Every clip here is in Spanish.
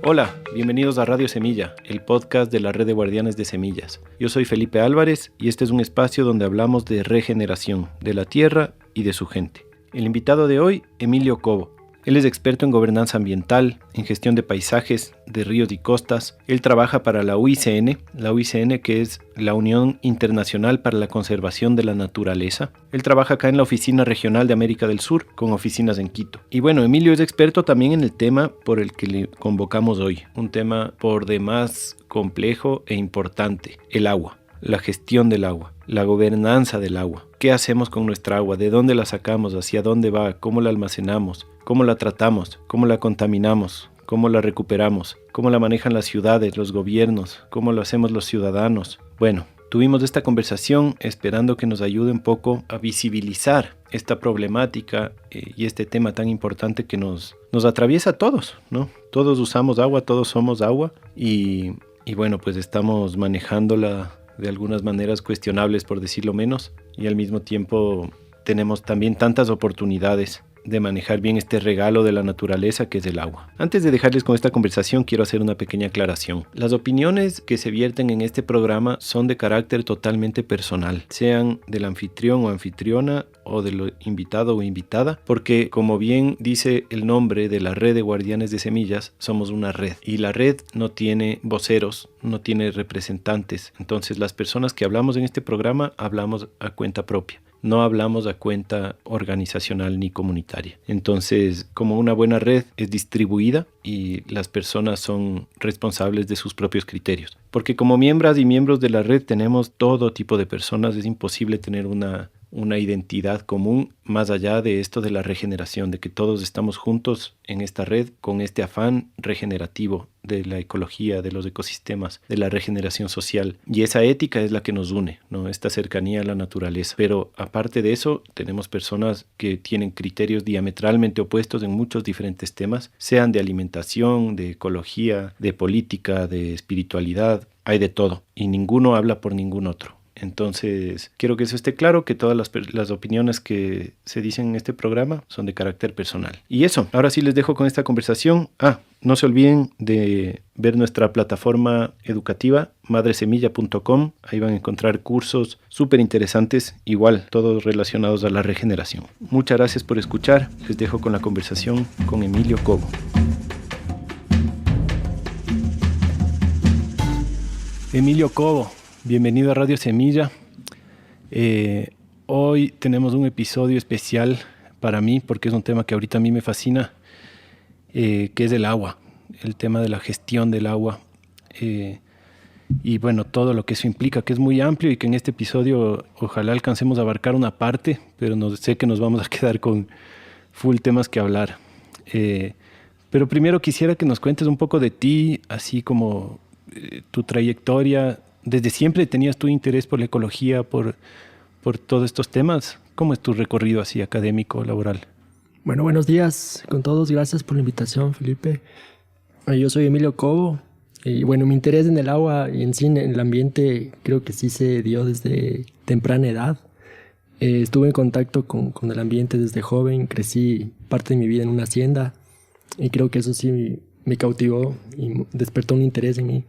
Hola, bienvenidos a Radio Semilla, el podcast de la Red de Guardianes de Semillas. Yo soy Felipe Álvarez y este es un espacio donde hablamos de regeneración, de la tierra y de su gente. El invitado de hoy, Emilio Cobo. Él es experto en gobernanza ambiental, en gestión de paisajes, de ríos y costas. Él trabaja para la UICN que es la Unión Internacional para la Conservación de la Naturaleza. Él trabaja acá en la Oficina Regional de América del Sur, con oficinas en Quito. Y bueno, Emilio es experto también en el tema por el que le convocamos hoy. Un tema por demás complejo e importante, el agua. La gestión del agua, la gobernanza del agua. ¿Qué hacemos con nuestra agua? ¿De dónde la sacamos? ¿Hacia dónde va? ¿Cómo la almacenamos? ¿Cómo la tratamos? ¿Cómo la contaminamos? ¿Cómo la recuperamos? ¿Cómo la manejan las ciudades, los gobiernos? ¿Cómo lo hacemos los ciudadanos? Bueno, tuvimos esta conversación esperando que nos ayude un poco a visibilizar esta problemática y este tema tan importante que nos atraviesa a todos, ¿no? Todos usamos agua, todos somos agua y bueno, pues estamos manejándola de algunas maneras cuestionables, por decirlo menos, y al mismo tiempo tenemos también tantas oportunidades de manejar bien este regalo de la naturaleza que es el agua. Antes de dejarles con esta conversación, quiero hacer una pequeña aclaración. Las opiniones que se vierten en este programa son de carácter totalmente personal, sean del anfitrión o anfitriona o del invitado o invitada, porque como bien dice el nombre de la Red de Guardianes de Semillas, somos una red y la red no tiene voceros, no tiene representantes. Entonces las personas que hablamos en este programa hablamos a cuenta propia. No hablamos a cuenta organizacional ni comunitaria. Entonces, como una buena red es distribuida y las personas son responsables de sus propios criterios. Porque como miembros y miembros de la red tenemos todo tipo de personas, es imposible tener una identidad común más allá de esto de la regeneración, de que todos estamos juntos en esta red con este afán regenerativo de la ecología, de los ecosistemas, de la regeneración social. Y esa ética es la que nos une, ¿no? Esta cercanía a la naturaleza. Pero aparte de eso, tenemos personas que tienen criterios diametralmente opuestos en muchos diferentes temas, sean de alimentación, de ecología, de política, de espiritualidad, hay de todo. Y ninguno habla por ningún otro. Entonces, quiero que eso esté claro, que todas las opiniones que se dicen en este programa son de carácter personal. Y eso, ahora sí les dejo con esta conversación. No se olviden de ver nuestra plataforma educativa, madresemilla.com. Ahí van a encontrar cursos súper interesantes, igual, todos relacionados a la regeneración. Muchas gracias por escuchar. Les dejo con la conversación con Emilio Cobo. Emilio Cobo, bienvenido a Radio Semilla. Hoy tenemos un episodio especial para mí porque es un tema que ahorita a mí me fascina, que es el agua, el tema de la gestión del agua y bueno, todo lo que eso implica, que es muy amplio y que en este episodio ojalá alcancemos a abarcar una parte, pero sé que nos vamos a quedar con full temas que hablar. Pero primero quisiera que nos cuentes un poco de ti, así como tu trayectoria. ¿Desde siempre tenías tu interés por la ecología, por todos estos temas? ¿Cómo es tu recorrido así académico, laboral? Bueno, buenos días con todos. Gracias por la invitación, Felipe. Yo soy Emilio Cobo. Y bueno, mi interés en el agua y en sí en el ambiente creo que sí se dio desde temprana edad. Estuve en contacto con el ambiente desde joven. Crecí parte de mi vida en una hacienda. Y creo que eso sí me cautivó y despertó un interés en mí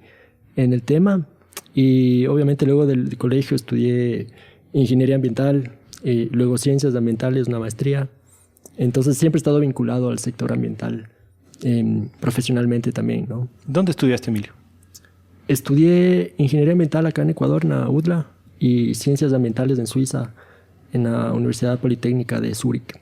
en el tema. Y obviamente luego del colegio estudié ingeniería ambiental y luego ciencias ambientales, una maestría. Entonces siempre he estado vinculado al sector ambiental, profesionalmente también, ¿no? ¿Dónde estudiaste, Emilio? Estudié ingeniería ambiental acá en Ecuador, en la UDLA, y ciencias ambientales en Suiza, en la Universidad Politécnica de Zúrich.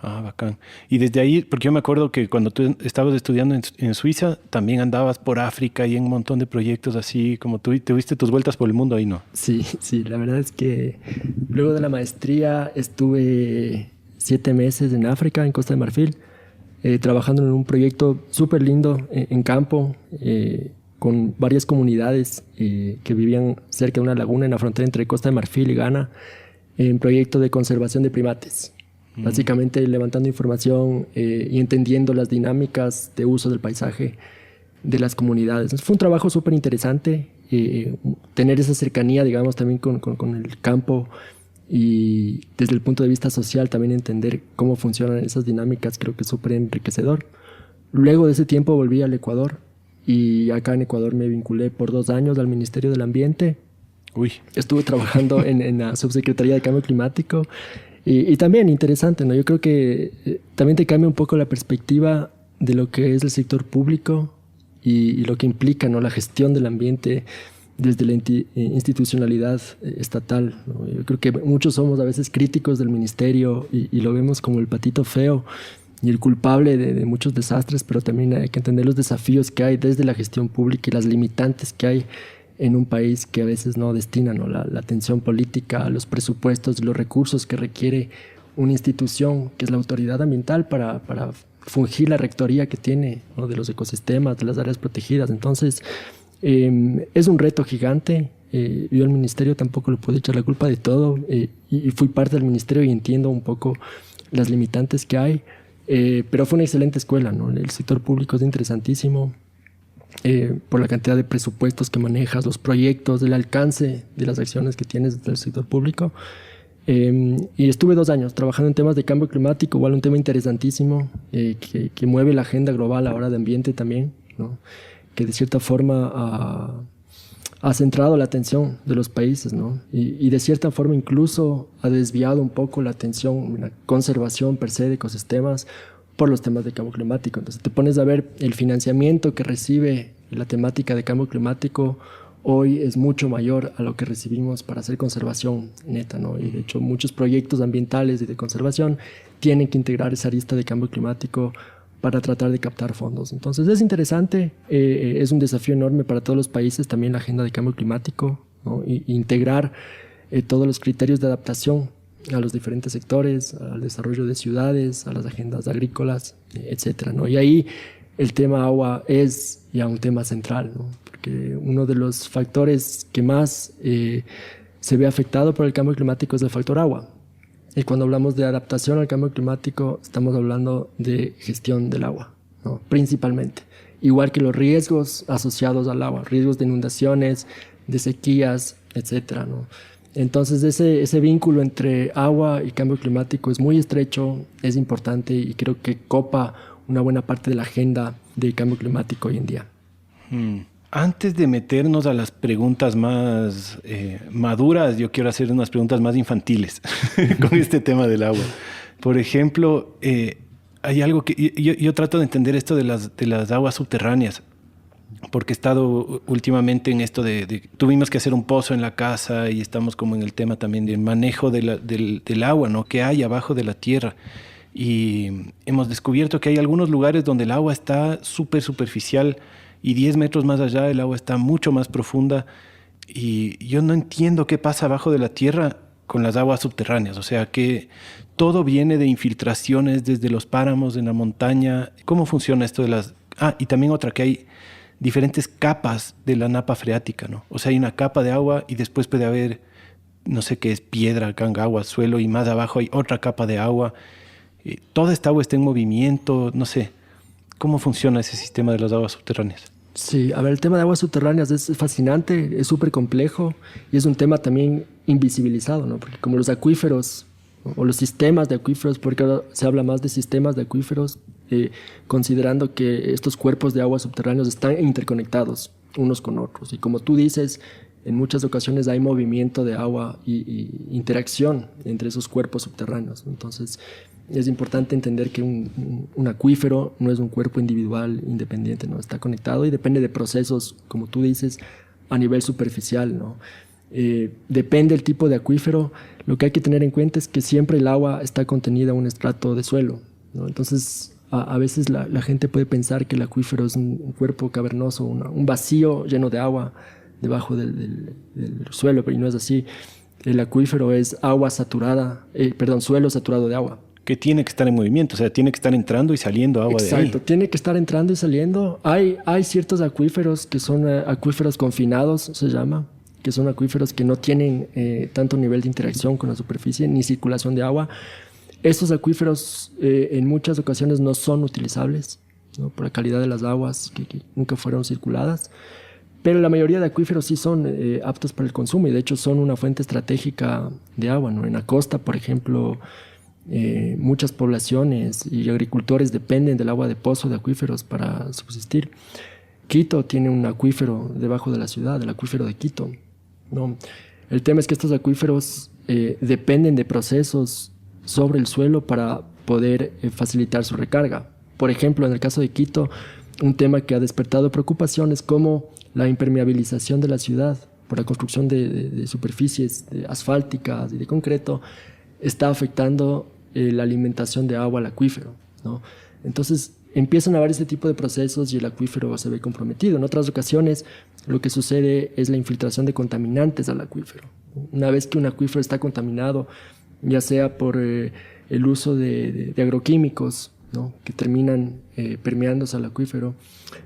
Bacán. Y desde ahí, porque yo me acuerdo que cuando tú estabas estudiando en Suiza, también andabas por África y en un montón de proyectos así, como tú tuviste tus vueltas por el mundo ahí, ¿no? Sí, la verdad es que luego de la maestría estuve 7 meses en África, en Costa de Marfil, trabajando en un proyecto súper lindo en campo, con varias comunidades que vivían cerca de una laguna en la frontera entre Costa de Marfil y Ghana, en proyecto de conservación de primates. Básicamente levantando información y entendiendo las dinámicas de uso del paisaje de las comunidades. Fue un trabajo súper interesante, tener esa cercanía, digamos, también con el campo y desde el punto de vista social también entender cómo funcionan esas dinámicas, creo que es súper enriquecedor. Luego de ese tiempo volví al Ecuador y acá en Ecuador me vinculé por 2 años al Ministerio del Ambiente. Uy. Estuve trabajando en la Subsecretaría de Cambio Climático y también interesante, ¿no? Yo creo que también te cambia un poco la perspectiva de lo que es el sector público y lo que implica, ¿no? La gestión del ambiente desde la institucionalidad estatal, ¿no? Yo creo que muchos somos a veces críticos del ministerio y lo vemos como el patito feo y el culpable de muchos desastres, pero también hay que entender los desafíos que hay desde la gestión pública y las limitantes que hay en un país que a veces no destina, ¿no? La atención política, los presupuestos, los recursos que requiere una institución que es la autoridad ambiental para fungir la rectoría que tiene, ¿no? De los ecosistemas, de las áreas protegidas. Entonces, es un reto gigante. Yo al ministerio tampoco le puedo echar la culpa de todo y fui parte del ministerio y entiendo un poco las limitantes que hay, pero fue una excelente escuela, ¿no? El sector público es interesantísimo por la cantidad de presupuestos que manejas, los proyectos, el alcance de las acciones que tienes desde el sector público. Y estuve 2 años trabajando en temas de cambio climático, igual un tema interesantísimo que mueve la agenda global ahora de ambiente también, ¿no? Que de cierta forma ha centrado la atención de los países, ¿no? Y de cierta forma incluso ha desviado un poco la atención, la conservación per se de ecosistemas por los temas de cambio climático. Entonces te pones a ver el financiamiento que recibe la temática de cambio climático hoy es mucho mayor a lo que recibimos para hacer conservación neta, ¿no? Y de hecho muchos proyectos ambientales y de conservación tienen que integrar esa arista de cambio climático para tratar de captar fondos. Entonces es interesante, es un desafío enorme para todos los países también la agenda de cambio climático, ¿no? Y integrar todos los criterios de adaptación a los diferentes sectores, al desarrollo de ciudades, a las agendas agrícolas, etcétera, ¿no? Y ahí el tema agua es ya un tema central, ¿no? Porque uno de los factores que más se ve afectado por el cambio climático es el factor agua. Y cuando hablamos de adaptación al cambio climático, estamos hablando de gestión del agua, ¿no? Principalmente. Igual que los riesgos asociados al agua, riesgos de inundaciones, de sequías, etcétera, ¿no? Entonces ese vínculo entre agua y cambio climático es muy estrecho, es importante y creo que copa una buena parte de la agenda de cambio climático hoy en día. Antes de meternos a las preguntas más maduras, yo quiero hacer unas preguntas más infantiles con este tema del agua. Por ejemplo, hay algo que yo trato de entender esto de las aguas subterráneas, porque he estado últimamente en esto tuvimos que hacer un pozo en la casa y estamos como en el tema también del manejo del agua, ¿no? Que hay abajo de la tierra. Y hemos descubierto que hay algunos lugares donde el agua está súper superficial y 10 metros más allá el agua está mucho más profunda y yo no entiendo qué pasa abajo de la tierra con las aguas subterráneas. O sea, que todo viene de infiltraciones desde los páramos en la montaña. ¿Cómo funciona esto de las...? Y también otra, que hay diferentes capas de la napa freática, ¿no? O sea, hay una capa de agua y después puede haber, no sé qué es, piedra, agua, suelo, y más abajo hay otra capa de agua. Toda esta agua está en movimiento, no sé. ¿Cómo funciona ese sistema de las aguas subterráneas? Sí, a ver, el tema de aguas subterráneas es fascinante, es súper complejo y es un tema también invisibilizado, ¿no? Porque como los acuíferos o los sistemas de acuíferos, porque ahora se habla más de sistemas de acuíferos, considerando que estos cuerpos de aguas subterráneos están interconectados unos con otros. Y como tú dices, en muchas ocasiones hay movimiento de agua y interacción entre esos cuerpos subterráneos. Entonces, es importante entender que un acuífero no es un cuerpo individual independiente, ¿no? Está conectado y depende de procesos, como tú dices, a nivel superficial, ¿no? Depende del tipo de acuífero. Lo que hay que tener en cuenta es que siempre el agua está contenida en un estrato de suelo, ¿no? Entonces, a veces la gente puede pensar que el acuífero es un cuerpo cavernoso, un vacío lleno de agua debajo del suelo, pero no es así. El acuífero es agua saturada, suelo saturado de agua. Que tiene que estar en movimiento, o sea, tiene que estar entrando y saliendo agua. Exacto, de ahí. Exacto, tiene que estar entrando y saliendo. Hay ciertos acuíferos que son acuíferos confinados, se llama, que son acuíferos que no tienen tanto nivel de interacción con la superficie ni circulación de agua. Estos acuíferos en muchas ocasiones no son utilizables, ¿no? Por la calidad de las aguas que nunca fueron circuladas. Pero la mayoría de acuíferos sí son aptos para el consumo y de hecho son una fuente estratégica de agua, ¿no? En la costa, por ejemplo, muchas poblaciones y agricultores dependen del agua de pozo, de acuíferos para subsistir. Quito tiene un acuífero debajo de la ciudad, el acuífero de Quito, ¿no? El tema es que estos acuíferos dependen de procesos sobre el suelo para poder facilitar su recarga. Por ejemplo, en el caso de Quito, un tema que ha despertado preocupación es cómo la impermeabilización de la ciudad por la construcción de superficies asfálticas y de concreto está afectando la alimentación de agua al acuífero, ¿no? Entonces empiezan a haber este tipo de procesos y el acuífero se ve comprometido. En otras ocasiones lo que sucede es la infiltración de contaminantes al acuífero. Una vez que un acuífero está contaminado, ya sea por el uso de agroquímicos, ¿no?, que terminan permeándose al acuífero,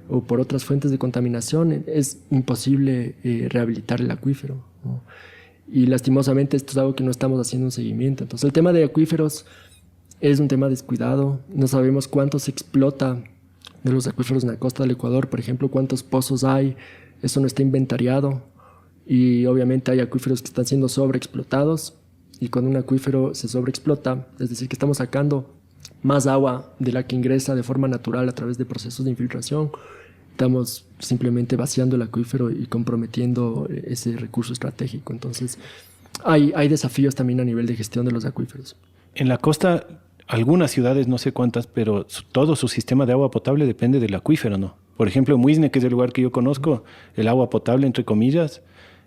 o por otras fuentes de contaminación, es imposible rehabilitar el acuífero, ¿no? Y lastimosamente esto es algo que no estamos haciendo un seguimiento. Entonces el tema de acuíferos es un tema descuidado. No sabemos cuánto se explota de los acuíferos en la costa del Ecuador, por ejemplo, cuántos pozos hay. Eso no está inventariado. Y obviamente hay acuíferos que están siendo sobreexplotados. Y cuando un acuífero se sobreexplota, es decir, que estamos sacando más agua de la que ingresa de forma natural a través de procesos de infiltración, estamos simplemente vaciando el acuífero y comprometiendo ese recurso estratégico. Entonces hay desafíos también a nivel de gestión de los acuíferos. En la costa, algunas ciudades, no sé cuántas, pero todo su sistema de agua potable depende del acuífero, ¿no? Por ejemplo, en Muisne, que es el lugar que yo conozco, el agua potable, entre comillas,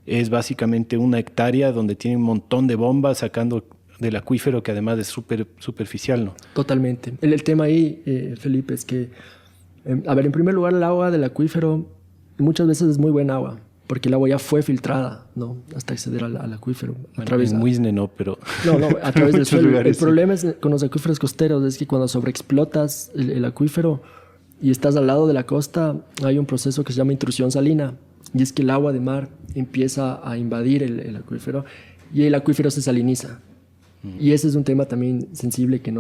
es básicamente 1 hectárea donde tiene un montón de bombas sacando del acuífero, que además es súper superficial, ¿no? Totalmente. El tema ahí, Felipe, es que, a ver, en primer lugar, el agua del acuífero muchas veces es muy buena agua, porque el agua ya fue filtrada, ¿no?, hasta acceder al acuífero. En Muisne no, pero... No, a través del suelo. Lugares, el problema es con los acuíferos costeros es que cuando sobreexplotas el acuífero y estás al lado de la costa, hay un proceso que se llama intrusión salina, y es que el agua de mar empieza a invadir el acuífero y el acuífero se saliniza. Y ese es un tema también sensible que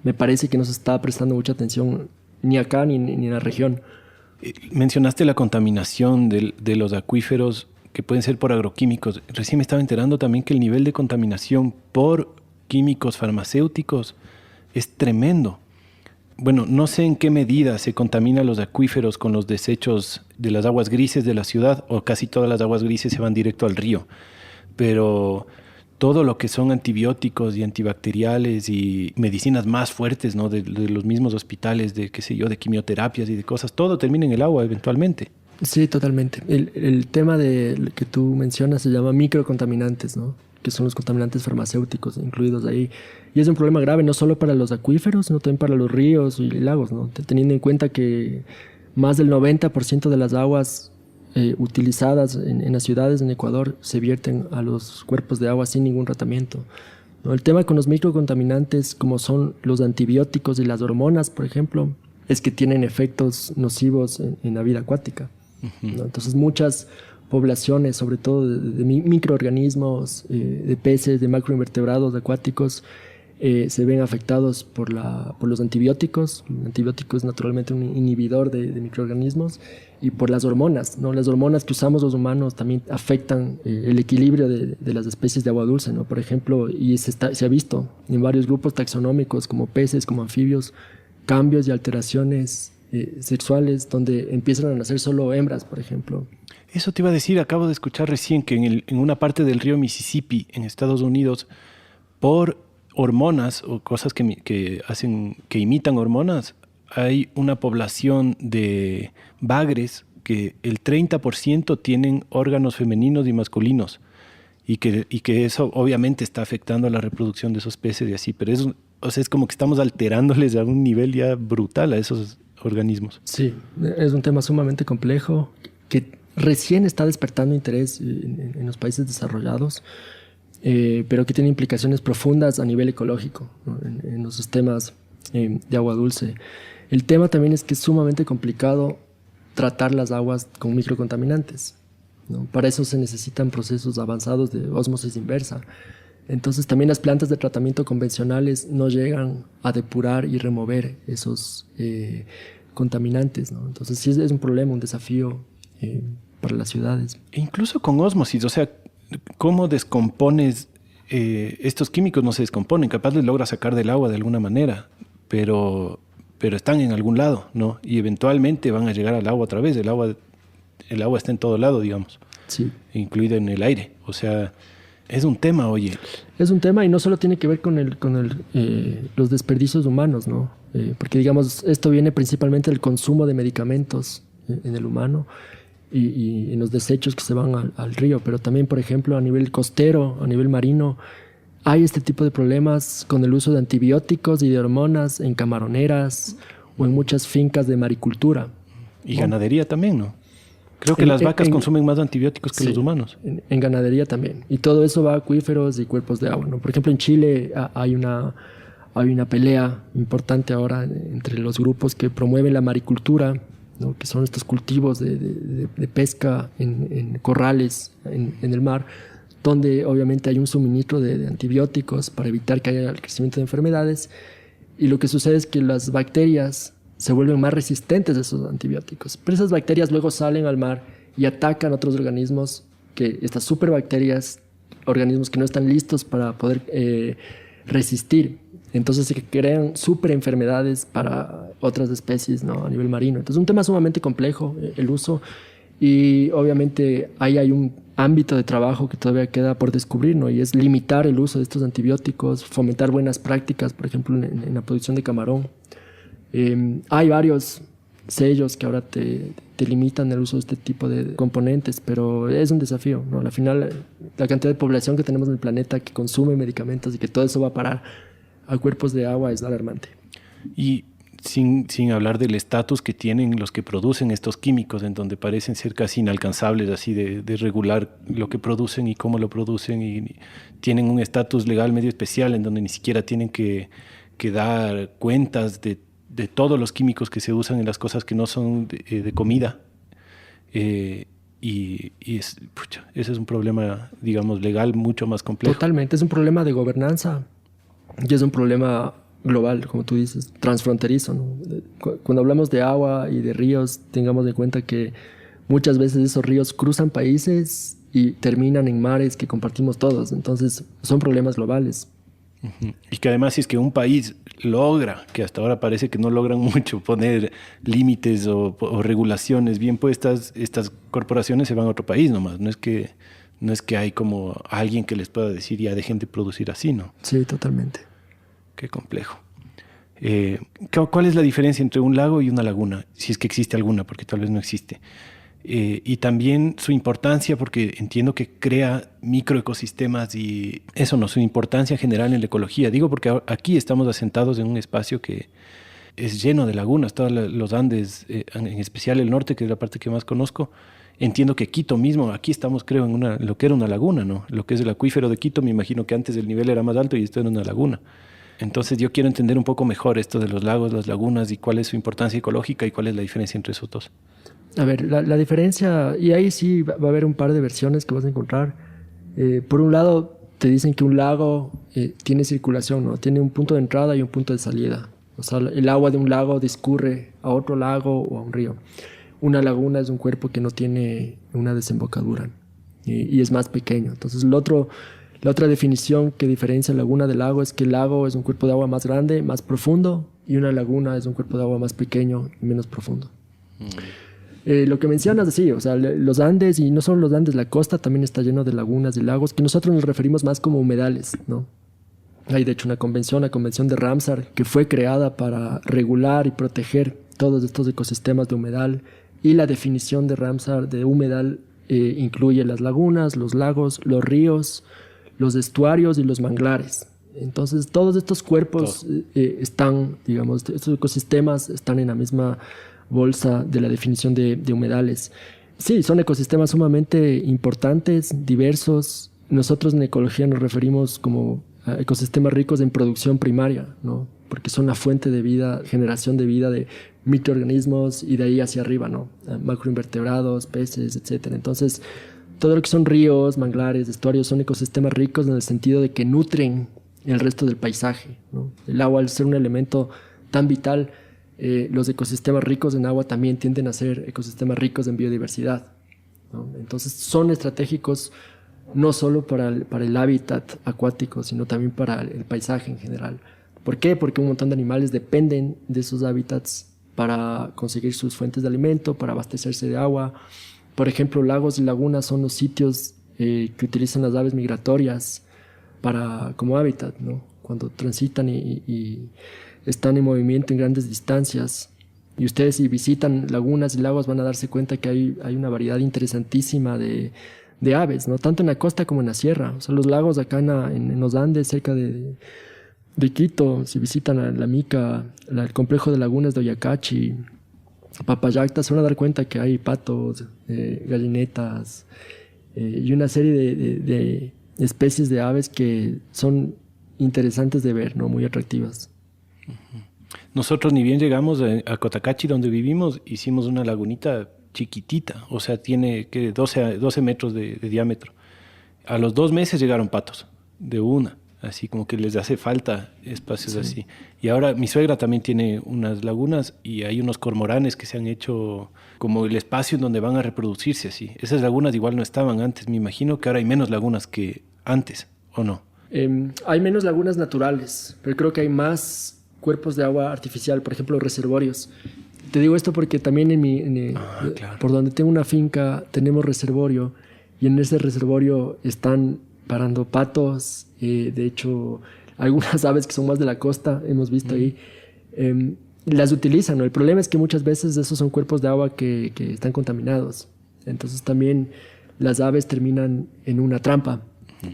me parece que no se está prestando mucha atención ni acá ni en la región. Mencionaste la contaminación de los acuíferos que pueden ser por agroquímicos. Recién me estaba enterando también que el nivel de contaminación por químicos farmacéuticos es tremendo. Bueno, no sé en qué medida se contaminan los acuíferos con los desechos de las aguas grises de la ciudad, o casi todas las aguas grises se van directo al río, pero todo lo que son antibióticos y antibacteriales y medicinas más fuertes, ¿no?, de los mismos hospitales, de qué sé yo, de quimioterapias y de cosas, todo termina en el agua eventualmente. Sí, totalmente. El tema que tú mencionas se llama microcontaminantes, ¿no?, que son los contaminantes farmacéuticos incluidos ahí. Y es un problema grave no solo para los acuíferos, sino también para los ríos y lagos, ¿no?, teniendo en cuenta que más del 90% de las aguas utilizadas en las ciudades en Ecuador se vierten a los cuerpos de agua sin ningún tratamiento, ¿no? El tema con los microcontaminantes, como son los antibióticos y las hormonas, por ejemplo, es que tienen efectos nocivos en la vida acuática, ¿no? Entonces muchas poblaciones, sobre todo de microorganismos, de peces, de macroinvertebrados acuáticos, se ven afectados por los antibióticos. El antibiótico es naturalmente un inhibidor de microorganismos, y por las hormonas, ¿no? Las hormonas que usamos los humanos también afectan el equilibrio de las especies de agua dulce, ¿no? Por ejemplo, y se ha visto en varios grupos taxonómicos, como peces, como anfibios, cambios y alteraciones sexuales donde empiezan a nacer solo hembras, por ejemplo. Eso te iba a decir, acabo de escuchar recién que en una parte del río Mississippi, en Estados Unidos, por hormonas o cosas que imitan hormonas, hay una población de bagres que el 30% tienen órganos femeninos y masculinos, y que eso obviamente está afectando a la reproducción de esos peces y así, pero es como que estamos alterándoles a un nivel ya brutal a esos organismos. Sí, es un tema sumamente complejo que recién está despertando interés en los países desarrollados, pero que tiene implicaciones profundas a nivel ecológico, ¿no?, en los sistemas de agua dulce. El tema también es que es sumamente complicado tratar las aguas con microcontaminantes, ¿no? Para eso se necesitan procesos avanzados de ósmosis inversa. Entonces también las plantas de tratamiento convencionales no llegan a depurar y remover esos contaminantes, ¿no? Entonces sí es un problema, un desafío para las ciudades. E incluso con ósmosis, o sea, ¿cómo descompones estos químicos no se descomponen, capaz les logra sacar del agua de alguna manera, pero están en algún lado, ¿no? Y eventualmente van a llegar al agua otra vez. El agua está en todo lado, digamos, Sí. incluido en el aire. O sea, es un tema, oye. Es un tema y no solo tiene que ver con los desperdicios humanos, ¿no? Porque, digamos, esto viene principalmente del consumo de medicamentos en el humano y en los desechos que se van al río, pero también, por ejemplo, a nivel costero, a nivel marino, hay este tipo de problemas con el uso de antibióticos y de hormonas en camaroneras o en muchas fincas de maricultura. Y ¿no? Ganadería también, ¿no? Creo que las vacas consumen más antibióticos que los humanos. En ganadería también. Y todo eso va a acuíferos y cuerpos de agua, ¿no? Por ejemplo, en Chile hay una pelea importante ahora entre los grupos que promueven la maricultura, ¿no? Que son estos cultivos de pesca en corrales en el mar, donde obviamente hay un suministro de antibióticos para evitar que haya el crecimiento de enfermedades. Y lo que sucede es que las bacterias se vuelven más resistentes a esos antibióticos. Pero esas bacterias luego salen al mar y atacan a otros organismos, que estas superbacterias, organismos que no están listos para poder resistir. Entonces se crean superenfermedades para otras especies, ¿no? A nivel marino. Entonces es un tema sumamente complejo el uso, y obviamente ahí hay un ámbito de trabajo que todavía queda por descubrir, ¿no? Y es limitar el uso de estos antibióticos, fomentar buenas prácticas, por ejemplo, en la producción de camarón. Hay varios sellos que ahora te limitan el uso de este tipo de componentes, pero es un desafío, ¿no? Al final, la cantidad de población que tenemos en el planeta que consume medicamentos y que todo eso va a parar a cuerpos de agua es alarmante. Y sin hablar del estatus que tienen los que producen estos químicos, en donde parecen ser casi inalcanzables, así de regular lo que producen y cómo lo producen, y tienen un estatus legal medio especial en donde ni siquiera tienen que dar cuentas de todos los químicos que se usan en las cosas que no son de comida. Ese es un problema, digamos, legal mucho más complejo. Totalmente, es un problema de gobernanza y es un problema global, como tú dices, transfronterizo, ¿no? Cuando hablamos de agua y de ríos, tengamos en cuenta que muchas veces esos ríos cruzan países y terminan en mares que compartimos todos. Entonces, son problemas globales. Y que además, si es que un país logra, que hasta ahora parece que no logran mucho, poner límites o regulaciones bien puestas, estas corporaciones se van a otro país nomás. No es que hay como alguien que les pueda decir ya dejen de producir así, ¿no? Sí, totalmente. Qué complejo. ¿Cuál es la diferencia entre un lago y una laguna? Si es que existe alguna, porque tal vez no existe. Y también su importancia, porque entiendo que crea microecosistemas y eso, no, su importancia general en la ecología. Digo porque aquí estamos asentados en un espacio que es lleno de lagunas, todos los Andes, en especial el norte, que es la parte que más conozco. Entiendo que Quito mismo, aquí estamos creo en lo que era una laguna, ¿no? Lo que es el acuífero de Quito, me imagino que antes el nivel era más alto y esto era una laguna. Entonces yo quiero entender un poco mejor esto de los lagos, las lagunas y cuál es su importancia ecológica y cuál es la diferencia entre esos dos. A ver, la diferencia, y ahí sí va a haber un par de versiones que vas a encontrar. Por un lado, te dicen que un lago tiene circulación, ¿no? Tiene un punto de entrada y un punto de salida. O sea, el agua de un lago discurre a otro lago o a un río. Una laguna es un cuerpo que no tiene una desembocadura y es más pequeño. Entonces, la otra definición que diferencia laguna del lago es que el lago es un cuerpo de agua más grande, más profundo, y una laguna es un cuerpo de agua más pequeño y menos profundo. Lo que mencionas, sí, o sea, los Andes, y no solo los Andes, la costa también está lleno de lagunas y lagos, que nosotros nos referimos más como humedales, ¿no? Hay de hecho una convención, la Convención de Ramsar, que fue creada para regular y proteger todos estos ecosistemas de humedal, y la definición de Ramsar de humedal incluye las lagunas, los lagos, los ríos, los estuarios y los manglares. Entonces, todos estos cuerpos están, digamos, estos ecosistemas están en la misma bolsa de la definición de humedales. Sí, son ecosistemas sumamente importantes, diversos. Nosotros en ecología nos referimos como a ecosistemas ricos en producción primaria, ¿no? Porque son la fuente de vida, generación de vida de microorganismos y de ahí hacia arriba, ¿no? Macroinvertebrados, peces, etc. Entonces, todo lo que son ríos, manglares, estuarios son ecosistemas ricos en el sentido de que nutren el resto del paisaje, ¿no? El agua, al ser un elemento tan vital, los ecosistemas ricos en agua también tienden a ser ecosistemas ricos en biodiversidad, ¿no? Entonces son estratégicos no solo para el hábitat acuático, sino también para el paisaje en general. ¿Por qué? Porque un montón de animales dependen de esos hábitats para conseguir sus fuentes de alimento, para abastecerse de agua. Por ejemplo, lagos y lagunas son los sitios que utilizan las aves migratorias como hábitat, ¿no? Cuando transitan y están en movimiento en grandes distancias. Y ustedes, si visitan lagunas y lagos, van a darse cuenta que hay una variedad interesantísima de aves, ¿no? Tanto en la costa como en la sierra. O sea, los lagos acá en los Andes, cerca de Quito, si visitan la Mica, el complejo de lagunas de Oyacachi, Papayacta, se van a dar cuenta que hay patos, gallinetas y una serie de especies de aves que son interesantes de ver, ¿no? Muy atractivas. Nosotros ni bien llegamos a Cotacachi, donde vivimos, hicimos una lagunita chiquitita, o sea, tiene 12 metros de diámetro. A los 2 meses llegaron patos, de una, así como que les hace falta espacios así. Y ahora mi suegra también tiene unas lagunas y hay unos cormoranes que se han hecho como el espacio en donde van a reproducirse así. Esas lagunas igual no estaban antes, me imagino que ahora hay menos lagunas que antes, ¿o no? Hay menos lagunas naturales, pero creo que hay más cuerpos de agua artificial, por ejemplo, reservorios. Te digo esto porque también claro, por donde tengo una finca tenemos reservorio y en ese reservorio están parando patos, de hecho algunas aves que son más de la costa hemos visto ahí, las utilizan, ¿no? El problema es que muchas veces esos son cuerpos de agua que están contaminados, entonces también las aves terminan en una trampa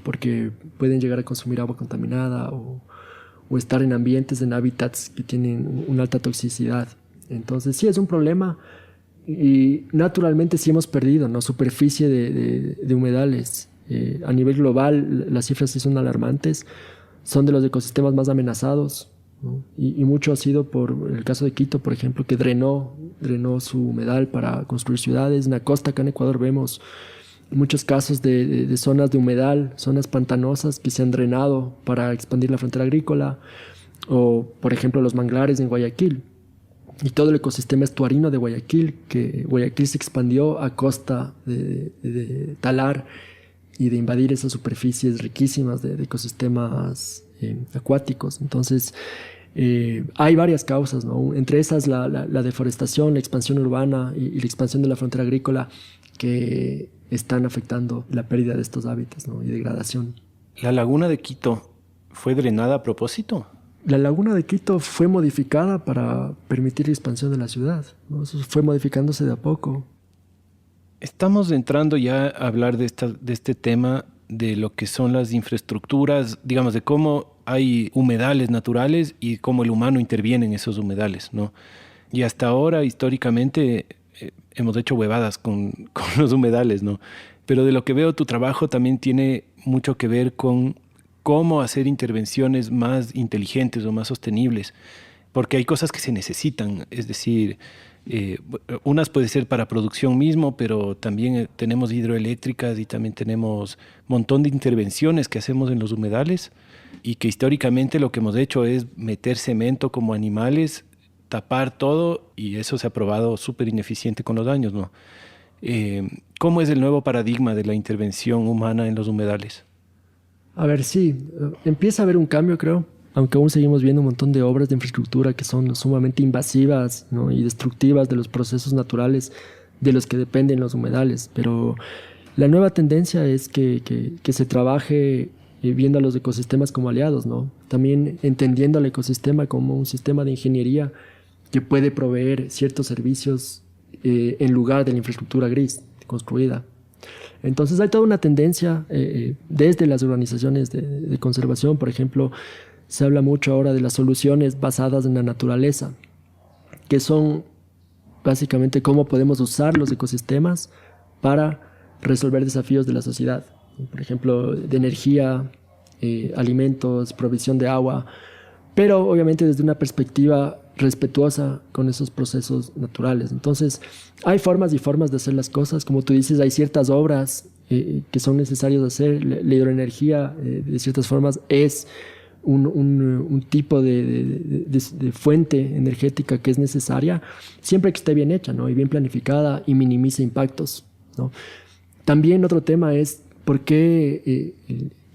porque pueden llegar a consumir agua contaminada o estar en ambientes, en hábitats que tienen una alta toxicidad. Entonces sí es un problema y naturalmente sí hemos perdido, ¿no? Superficie de humedales. A nivel global las cifras sí son alarmantes, son de los ecosistemas más amenazados, ¿no? Y mucho ha sido por el caso de Quito, por ejemplo, que drenó su humedal para construir ciudades. En la costa acá en Ecuador vemos muchos casos de zonas de humedal, zonas pantanosas que se han drenado para expandir la frontera agrícola, o por ejemplo los manglares en Guayaquil y todo el ecosistema estuarino de Guayaquil, que Guayaquil se expandió a costa de talar y de invadir esas superficies riquísimas de ecosistemas acuáticos. Entonces hay varias causas, ¿no? Entre esas la deforestación, la expansión urbana y la expansión de la frontera agrícola que están afectando la pérdida de estos hábitats, ¿no? Y degradación. ¿La laguna de Quito fue drenada a propósito? La laguna de Quito fue modificada para permitir la expansión de la ciudad, ¿no? Eso fue modificándose de a poco. Estamos entrando ya a hablar de este tema de lo que son las infraestructuras, digamos, de cómo hay humedales naturales y cómo el humano interviene en esos humedales, ¿no? Y hasta ahora, históricamente, hemos hecho huevadas con los humedales, ¿no? Pero de lo que veo, tu trabajo también tiene mucho que ver con cómo hacer intervenciones más inteligentes o más sostenibles, porque hay cosas que se necesitan, es decir, unas puede ser para producción mismo, pero también tenemos hidroeléctricas y también tenemos un montón de intervenciones que hacemos en los humedales y que históricamente lo que hemos hecho es meter cemento como animales, tapar todo, y eso se ha probado súper ineficiente con los años, ¿no? ¿Cómo es el nuevo paradigma de la intervención humana en los humedales? A ver, sí, empieza a haber un cambio, creo, aunque aún seguimos viendo un montón de obras de infraestructura que son sumamente invasivas, ¿no? Y destructivas de los procesos naturales de los que dependen los humedales. Pero la nueva tendencia es que se trabaje viendo a los ecosistemas como aliados, ¿no? También entendiendo al ecosistema como un sistema de ingeniería que puede proveer ciertos servicios en lugar de la infraestructura gris construida. Entonces hay toda una tendencia desde las organizaciones de conservación, por ejemplo, se habla mucho ahora de las soluciones basadas en la naturaleza, que son básicamente cómo podemos usar los ecosistemas para resolver desafíos de la sociedad. Por ejemplo, de energía, alimentos, provisión de agua, pero obviamente desde una perspectiva respetuosa con esos procesos naturales. Entonces, hay formas y formas de hacer las cosas. Como tú dices, hay ciertas obras que son necesarias de hacer. La hidroenergía, de ciertas formas, es un tipo de fuente energética que es necesaria, siempre que esté bien hecha, ¿no? Y bien planificada y minimice impactos, ¿no? También otro tema es por qué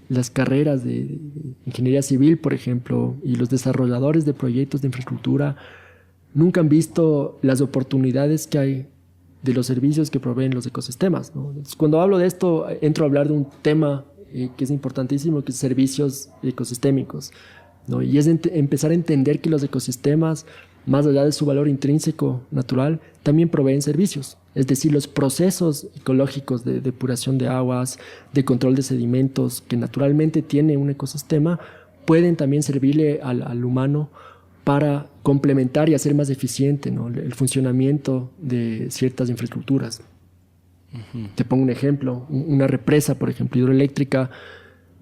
las carreras de ingeniería civil, por ejemplo, y los desarrolladores de proyectos de infraestructura nunca han visto las oportunidades que hay de los servicios que proveen los ecosistemas, ¿no? Entonces, cuando hablo de esto, entro a hablar de un tema que es importantísimo, que es servicios ecosistémicos, ¿no? Y es empezar a entender que los ecosistemas, más allá de su valor intrínseco natural, también proveen servicios. Es decir, los procesos ecológicos de depuración de aguas, de control de sedimentos que naturalmente tiene un ecosistema, pueden también servirle al humano para complementar y hacer más eficiente, ¿no?, el funcionamiento de ciertas infraestructuras. Uh-huh. Te pongo un ejemplo. Una represa, por ejemplo, hidroeléctrica,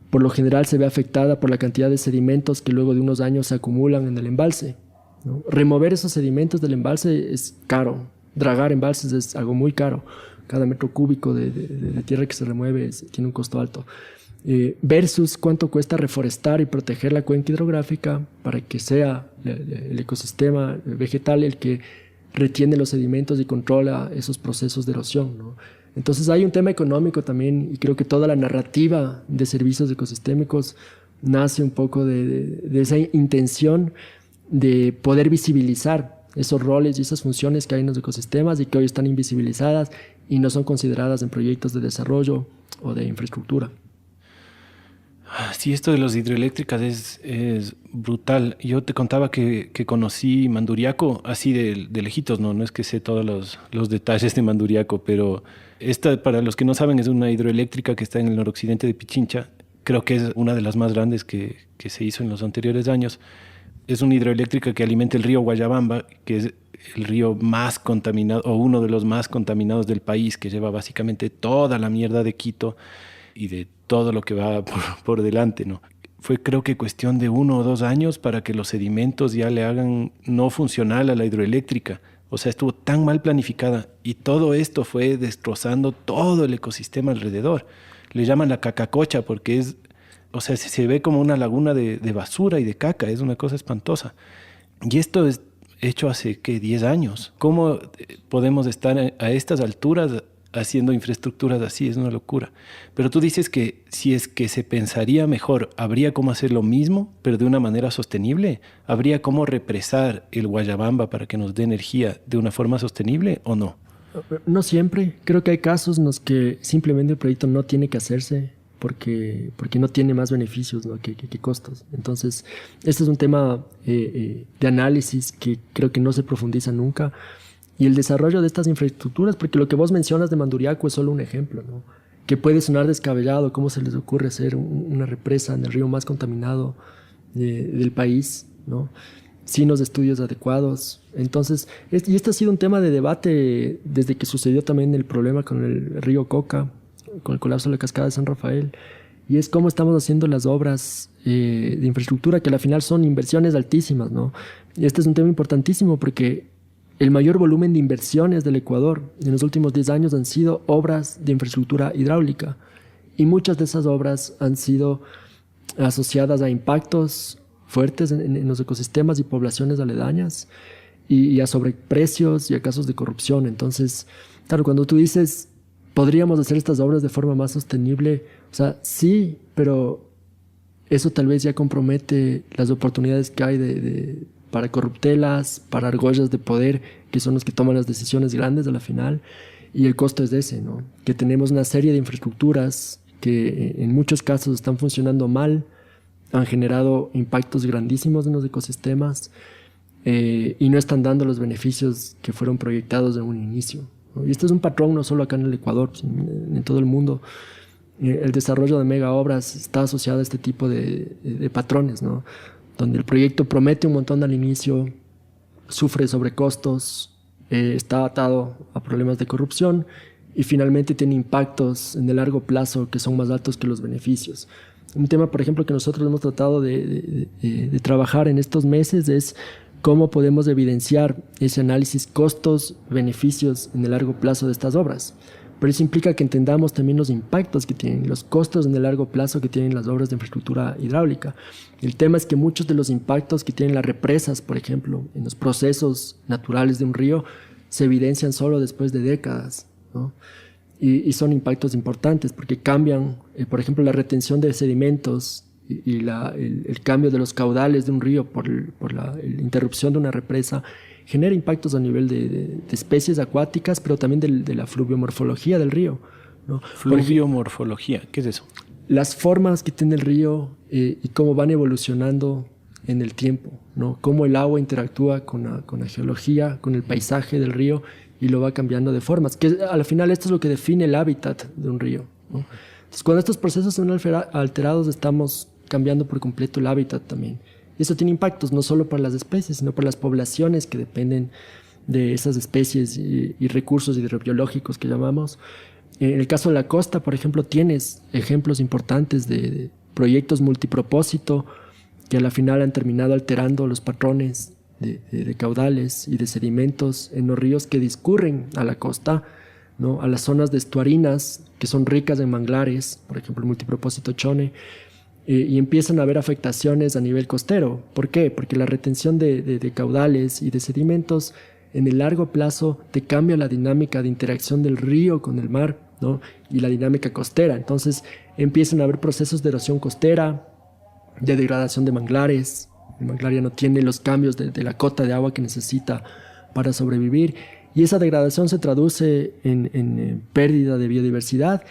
por lo general se ve afectada por la cantidad de sedimentos que luego de unos años se acumulan en el embalse, ¿no? Remover esos sedimentos del embalse es caro. Dragar embalses es algo muy caro. Cada metro cúbico de tierra que se remueve tiene un costo alto. Versus cuánto cuesta reforestar y proteger la cuenca hidrográfica para que sea el ecosistema vegetal el que retiene los sedimentos y controla esos procesos de erosión, ¿no? Entonces hay un tema económico también, y creo que toda la narrativa de servicios ecosistémicos nace un poco de esa intención de poder visibilizar esos roles y esas funciones que hay en los ecosistemas y que hoy están invisibilizadas y no son consideradas en proyectos de desarrollo o de infraestructura. Sí, esto de las hidroeléctricas es brutal. Yo te contaba que conocí Manduriaco así de lejitos, ¿no? No es que sé todos los detalles de Manduriaco, pero esta, para los que no saben, es una hidroeléctrica que está en el noroccidente de Pichincha. Creo que es una de las más grandes que se hizo en los anteriores años. Es una hidroeléctrica que alimenta el río Guayabamba, que es el río más contaminado, o uno de los más contaminados del país, que lleva básicamente toda la mierda de Quito y de todo lo que va por delante, ¿no? Fue, creo que, cuestión de 1 o 2 años para que los sedimentos ya le hagan no funcional a la hidroeléctrica. O sea, estuvo tan mal planificada y todo esto fue destrozando todo el ecosistema alrededor. Le llaman la cacacocha porque es, o sea, se ve como una laguna de basura y de caca, es una cosa espantosa. Y esto es hecho hace, ¿qué?, 10 años. ¿Cómo podemos estar a estas alturas haciendo infraestructuras así? Es una locura. Pero tú dices que si es que se pensaría mejor, ¿habría cómo hacer lo mismo, pero de una manera sostenible? ¿Habría cómo represar el Guayabamba para que nos dé energía de una forma sostenible o no? No siempre. Creo que hay casos en los que simplemente el proyecto no tiene que hacerse porque no tiene más beneficios, ¿no?, que costos. Entonces, este es un tema de análisis que creo que no se profundiza nunca. Y el desarrollo de estas infraestructuras, porque lo que vos mencionas de Manduriaco es solo un ejemplo, ¿no?, que puede sonar descabellado. ¿Cómo se les ocurre hacer una represa en el río más contaminado del país, ¿no?, sin los estudios adecuados? Entonces, y este ha sido un tema de debate desde que sucedió también el problema con el río Coca, con el colapso de la cascada de San Rafael, y es cómo estamos haciendo las obras de infraestructura, que al final son inversiones altísimas, ¿no? Y este es un tema importantísimo porque el mayor volumen de inversiones del Ecuador en los últimos 10 años han sido obras de infraestructura hidráulica, y muchas de esas obras han sido asociadas a impactos fuertes en los ecosistemas y poblaciones aledañas, y a sobreprecios y a casos de corrupción. Entonces, claro, cuando tú dices podríamos hacer estas obras de forma más sostenible, o sea, sí, pero eso tal vez ya compromete las oportunidades que hay para corruptelas, para argollas de poder, que son los que toman las decisiones grandes a la final, y el costo es ese, ¿no? Que tenemos una serie de infraestructuras que en muchos casos están funcionando mal, han generado impactos grandísimos en los ecosistemas y no están dando los beneficios que fueron proyectados en un inicio, ¿no? Y este es un patrón no solo acá en el Ecuador, sino en todo el mundo. El desarrollo de mega obras está asociado a este tipo de patrones, ¿no?, donde el proyecto promete un montón al inicio, sufre sobrecostos, está atado a problemas de corrupción y finalmente tiene impactos en el largo plazo que son más altos que los beneficios. Un tema, por ejemplo, que nosotros hemos tratado de trabajar en estos meses es cómo podemos evidenciar ese análisis costos-beneficios en el largo plazo de estas obras. Pero eso implica que entendamos también los impactos que tienen, los costos en el largo plazo que tienen las obras de infraestructura hidráulica. El tema es que muchos de los impactos que tienen las represas, por ejemplo, en los procesos naturales de un río, se evidencian solo después de décadas, ¿no? y son impactos importantes porque cambian, por ejemplo, la retención de sedimentos y el cambio de los caudales de un río por la interrupción de una represa genera impactos a nivel de especies acuáticas, pero también de la fluviomorfología del río, ¿no? Fluviomorfología, ¿qué es eso? Las formas que tiene el río y cómo van evolucionando en el tiempo, ¿no? Cómo el agua interactúa con la geología, con el paisaje del río y lo va cambiando de formas, que al final esto es lo que define el hábitat de un río, ¿no? Entonces, cuando estos procesos son alterados, estamos cambiando por completo el hábitat también. Y eso tiene impactos no solo para las especies, sino para las poblaciones que dependen de esas especies y recursos hidrobiológicos que llamamos. En el caso de la costa, por ejemplo, tienes ejemplos importantes de proyectos multipropósito que a la final han terminado alterando los patrones de caudales y de sedimentos en los ríos que discurren a la costa, ¿no? A las zonas de estuarinas que son ricas en manglares, por ejemplo el multipropósito Chone, y empiezan a haber afectaciones a nivel costero. ¿Por qué? Porque la retención de caudales y de sedimentos en el largo plazo te cambia la dinámica de interacción del río con el mar, ¿no? Y la dinámica costera. Entonces empiezan a haber procesos de erosión costera, de degradación de manglares. El manglar ya no tiene los cambios de la cota de agua que necesita para sobrevivir. Y esa degradación se traduce en pérdida de biodiversidad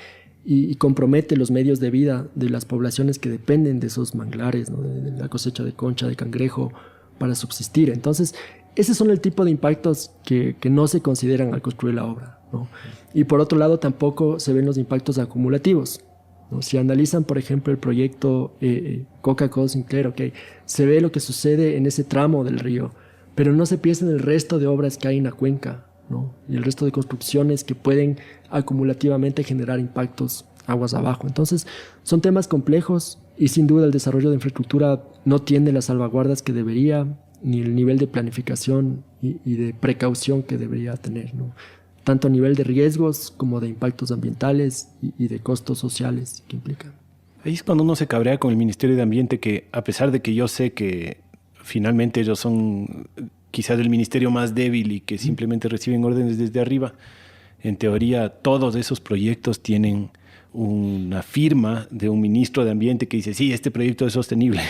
y compromete los medios de vida de las poblaciones que dependen de esos manglares, ¿no? De la cosecha de concha, de cangrejo, para subsistir. Entonces, ese son el tipo de impactos que no se consideran al construir la obra, ¿no? Y por otro lado, tampoco se ven los impactos acumulativos, ¿no? Si analizan, por ejemplo, el proyecto Coca-Cola Sinclair, okay, se ve lo que sucede en ese tramo del río, pero no se piensa en el resto de obras que hay en la cuenca, ¿no? Y el resto de construcciones que pueden acumulativamente generar impactos aguas abajo. Entonces, son temas complejos y sin duda el desarrollo de infraestructura no tiene las salvaguardas que debería, ni el nivel de planificación y de precaución que debería tener, ¿no? Tanto a nivel de riesgos como de impactos ambientales y de costos sociales que implican. Ahí es cuando uno se cabrea con el Ministerio de Ambiente, que a pesar de que yo sé que finalmente ellos son quizás el ministerio más débil y que simplemente reciben órdenes desde arriba, en teoría todos esos proyectos tienen una firma de un ministro de Ambiente que dice, sí, este proyecto es sostenible.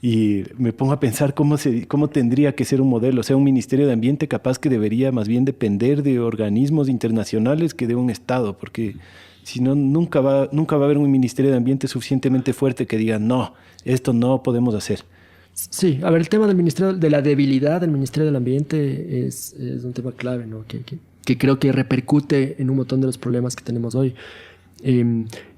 Y me pongo a pensar cómo tendría que ser un modelo, o sea, un ministerio de Ambiente capaz que debería más bien depender de organismos internacionales que de un Estado, porque si no, nunca va a haber un ministerio de Ambiente suficientemente fuerte que diga, no, esto no podemos hacer. Sí, a ver, el tema de la debilidad del Ministerio del Ambiente es un tema clave, ¿no? Que creo que repercute en un montón de los problemas que tenemos hoy.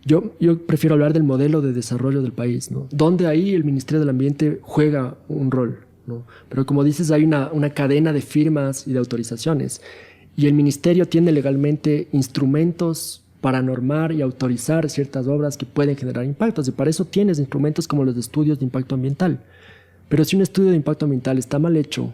Yo prefiero hablar del modelo de desarrollo del país, ¿no? Donde ahí el Ministerio del Ambiente juega un rol, ¿no? Pero como dices, hay una cadena de firmas y de autorizaciones. Y el Ministerio tiene legalmente instrumentos para normar y autorizar ciertas obras que pueden generar impactos. Y para eso tienes instrumentos como los de estudios de impacto ambiental. Pero si un estudio de impacto ambiental está mal hecho,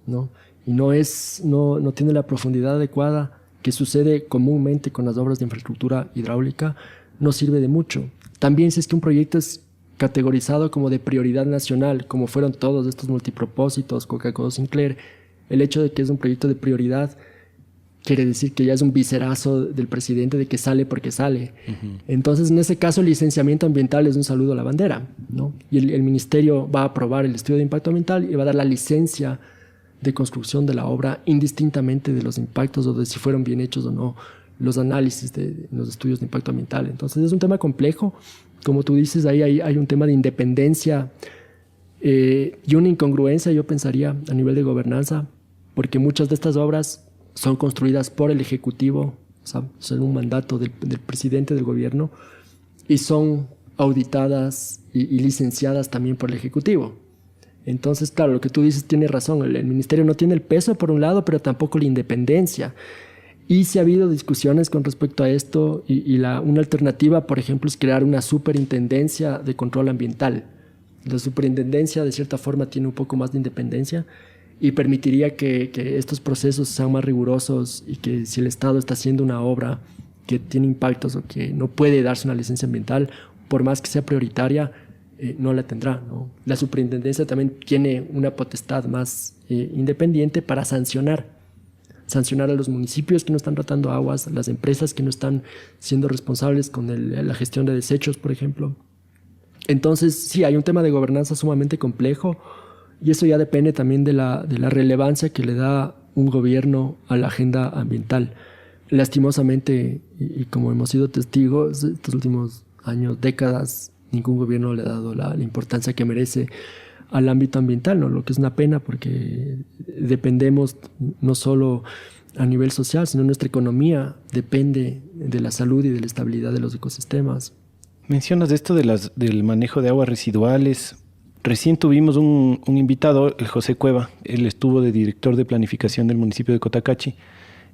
¿no? Y no tiene la profundidad adecuada que sucede comúnmente con las obras de infraestructura hidráulica, no sirve de mucho. También si es que un proyecto es categorizado como de prioridad nacional, como fueron todos estos multipropósitos, Coca-Cola Sinclair, el hecho de que es un proyecto de prioridad quiere decir que ya es un viserazo del presidente de que sale porque sale. Uh-huh. Entonces, en ese caso, el licenciamiento ambiental es un saludo a la bandera, ¿no? Y el ministerio va a aprobar el estudio de impacto ambiental y va a dar la licencia de construcción de la obra indistintamente de los impactos o de si fueron bien hechos o no los análisis de los estudios de impacto ambiental. Entonces, es un tema complejo. Como tú dices, ahí hay un tema de independencia y una incongruencia, yo pensaría, a nivel de gobernanza, porque muchas de estas obras son construidas por el Ejecutivo, o sea, son un mandato del presidente del gobierno, y son auditadas y licenciadas también por el Ejecutivo. Entonces, claro, lo que tú dices tiene razón. El ministerio no tiene el peso por un lado, pero tampoco la independencia. Y sí ha habido discusiones con respecto a esto una alternativa, por ejemplo, es crear una superintendencia de control ambiental. La superintendencia, de cierta forma, tiene un poco más de independencia y permitiría que estos procesos sean más rigurosos y que si el Estado está haciendo una obra que tiene impactos o que no puede darse una licencia ambiental, por más que sea prioritaria, no la tendrá, ¿no? La superintendencia también tiene una potestad más independiente para sancionar sancionar a los municipios que no están tratando aguas, a las empresas que no están siendo responsables con la gestión de desechos, por ejemplo. Entonces, sí, hay un tema de gobernanza sumamente complejo y eso ya depende también de la relevancia que le da un gobierno a la agenda ambiental. Lastimosamente, y como hemos sido testigos estos últimos años, décadas, ningún gobierno le ha dado la importancia que merece al ámbito ambiental, ¿no? Lo que es una pena porque dependemos no solo a nivel social, sino nuestra economía depende de la salud y de la estabilidad de los ecosistemas. Mencionas esto del manejo de aguas residuales. Recién tuvimos un invitado, el José Cueva. Él estuvo de director de planificación del municipio de Cotacachi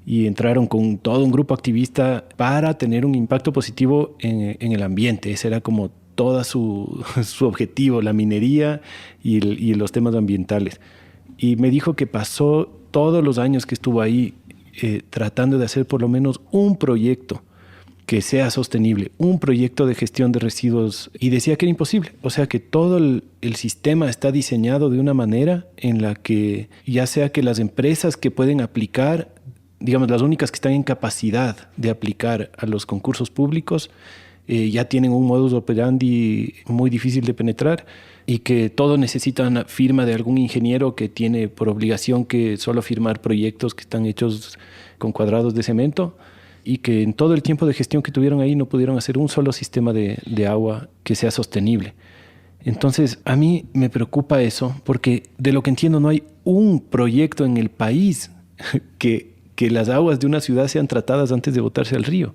y entraron con todo un grupo activista para tener un impacto positivo en el ambiente. Ese era como todo su objetivo, la minería y los temas ambientales. Y me dijo que pasó todos los años que estuvo ahí tratando de hacer por lo menos un proyecto que sea sostenible, un proyecto de gestión de residuos, y decía que era imposible. O sea que todo el sistema está diseñado de una manera en la que ya sea que las empresas que pueden aplicar, digamos las únicas que están en capacidad de aplicar a los concursos públicos, ya tienen un modus operandi muy difícil de penetrar y que todo necesita una firma de algún ingeniero que tiene por obligación que solo firmar proyectos que están hechos con cuadrados de cemento, y que en todo el tiempo de gestión que tuvieron ahí no pudieron hacer un solo sistema de agua que sea sostenible. Entonces, a mí me preocupa eso, porque de lo que entiendo no hay un proyecto en el país que las aguas de una ciudad sean tratadas antes de botarse al río.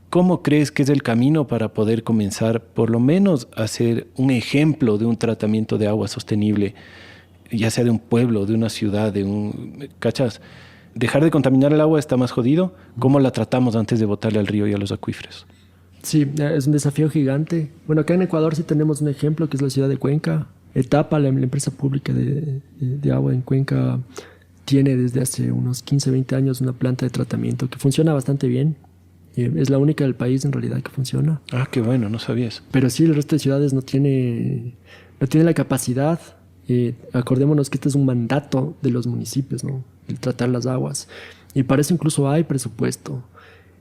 ¿Cómo crees que es el camino para poder comenzar, por lo menos, a ser un ejemplo de un tratamiento de agua sostenible, ya sea de un pueblo, de una ciudad, ¿cachas? Dejar de contaminar el agua está más jodido. ¿Cómo la tratamos antes de botarle al río y a los acuíferos? Sí, es un desafío gigante. Bueno, acá en Ecuador sí tenemos un ejemplo, que es la ciudad de Cuenca. Etapa, la empresa pública de agua en Cuenca, tiene desde hace unos 15, 20 años una planta de tratamiento que funciona bastante bien. Es la única del país en realidad que funciona. Ah, qué bueno, no sabía eso. Pero sí, el resto de ciudades no tiene la capacidad. Acordémonos que este es un mandato de los municipios, ¿no? El tratar las aguas. Y para eso incluso hay presupuesto.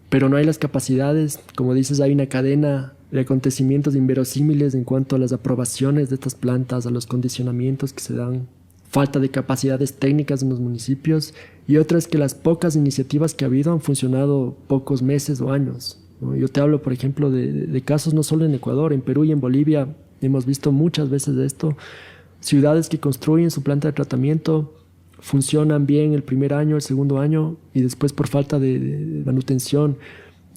Pero no hay las capacidades. Como dices, hay una cadena de acontecimientos inverosímiles en cuanto a las aprobaciones de estas plantas, a los condicionamientos que se dan, falta de capacidades técnicas en los municipios, y otras que las pocas iniciativas que ha habido han funcionado pocos meses o años, ¿no? Yo te hablo, por ejemplo, de casos no solo en Ecuador, en Perú y en Bolivia hemos visto muchas veces esto. Ciudades que construyen su planta de tratamiento, funcionan bien el primer año, el segundo año, y después por falta de manutención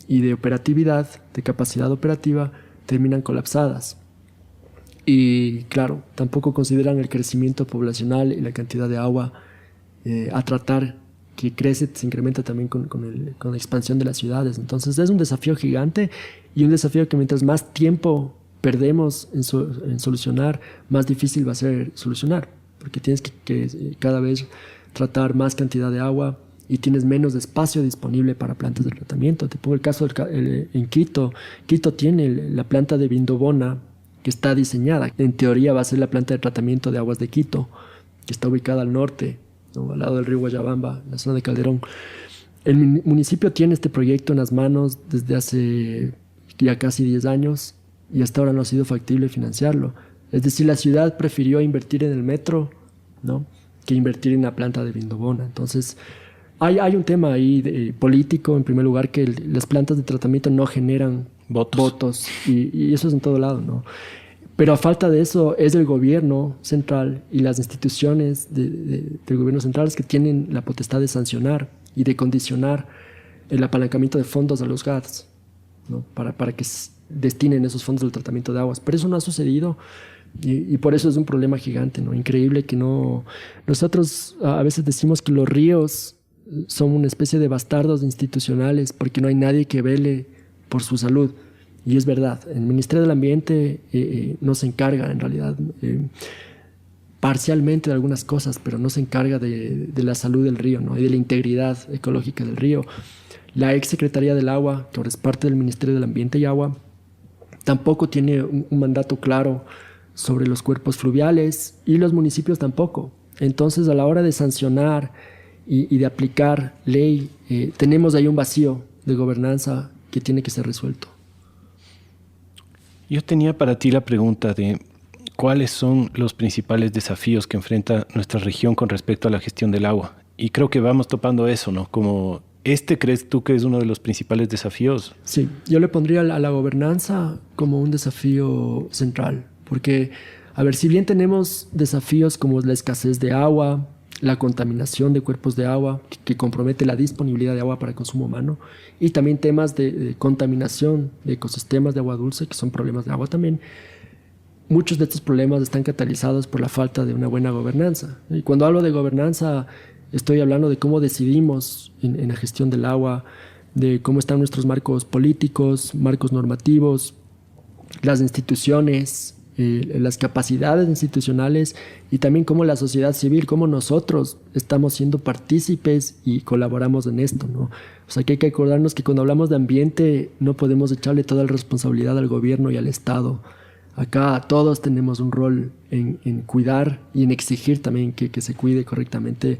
y de operatividad, de capacidad operativa, terminan colapsadas. Y claro, tampoco consideran el crecimiento poblacional y la cantidad de agua a tratar, que crece, se incrementa también con la expansión de las ciudades. Entonces es un desafío gigante, y un desafío que mientras más tiempo perdemos en solucionar, más difícil va a ser solucionar, porque tienes que cada vez tratar más cantidad de agua y tienes menos espacio disponible para plantas de tratamiento. Te pongo el caso en Quito. Quito tiene la planta de Vindobona, que está diseñada. En teoría va a ser la planta de tratamiento de aguas de Quito, que está ubicada al norte, ¿no? Al lado del río Guayabamba, en la zona de Calderón. El municipio tiene este proyecto en las manos desde hace ya casi 10 años y hasta ahora no ha sido factible financiarlo. Es decir, la ciudad prefirió invertir en el metro, ¿no?, que invertir en la planta de Vindobona. Entonces, hay un tema ahí político, en primer lugar, que las plantas de tratamiento no generan votos y eso es en todo lado, ¿no? Pero a falta de eso es el gobierno central y las instituciones del gobierno central que tienen la potestad de sancionar y de condicionar el apalancamiento de fondos a los GADs, ¿no?, para que destinen esos fondos al tratamiento de aguas. Pero eso no ha sucedido y por eso es un problema gigante, ¿no? Increíble que no... Nosotros a veces decimos que los ríos son una especie de bastardos institucionales porque no hay nadie que vele por su salud. Y es verdad, el Ministerio del Ambiente no se encarga en realidad parcialmente de algunas cosas, pero no se encarga de la salud del río, ¿no?, y de la integridad ecológica del río. La ex Secretaría del Agua, que ahora es parte del Ministerio del Ambiente y Agua, tampoco tiene un mandato claro sobre los cuerpos fluviales, y los municipios tampoco. Entonces, a la hora de sancionar y de aplicar ley, tenemos ahí un vacío de gobernanza que tiene que ser resuelto. Yo tenía para ti la pregunta de cuáles son los principales desafíos que enfrenta nuestra región con respecto a la gestión del agua. Y creo que vamos topando eso, ¿no? Como ¿crees tú que es uno de los principales desafíos? Sí, yo le pondría a la gobernanza como un desafío central, porque, a ver, si bien tenemos desafíos como la escasez de agua, la contaminación de cuerpos de agua, que compromete la disponibilidad de agua para el consumo humano, y también temas de contaminación de ecosistemas de agua dulce, que son problemas de agua también. Muchos de estos problemas están catalizados por la falta de una buena gobernanza. Y cuando hablo de gobernanza, estoy hablando de cómo decidimos en la gestión del agua, de cómo están nuestros marcos políticos, marcos normativos, las instituciones, las capacidades institucionales y también cómo la sociedad civil, cómo nosotros estamos siendo partícipes y colaboramos en esto, ¿no? O sea, que hay que acordarnos que cuando hablamos de ambiente no podemos echarle toda la responsabilidad al gobierno y al Estado. Acá todos tenemos un rol en cuidar y en exigir también que se cuide correctamente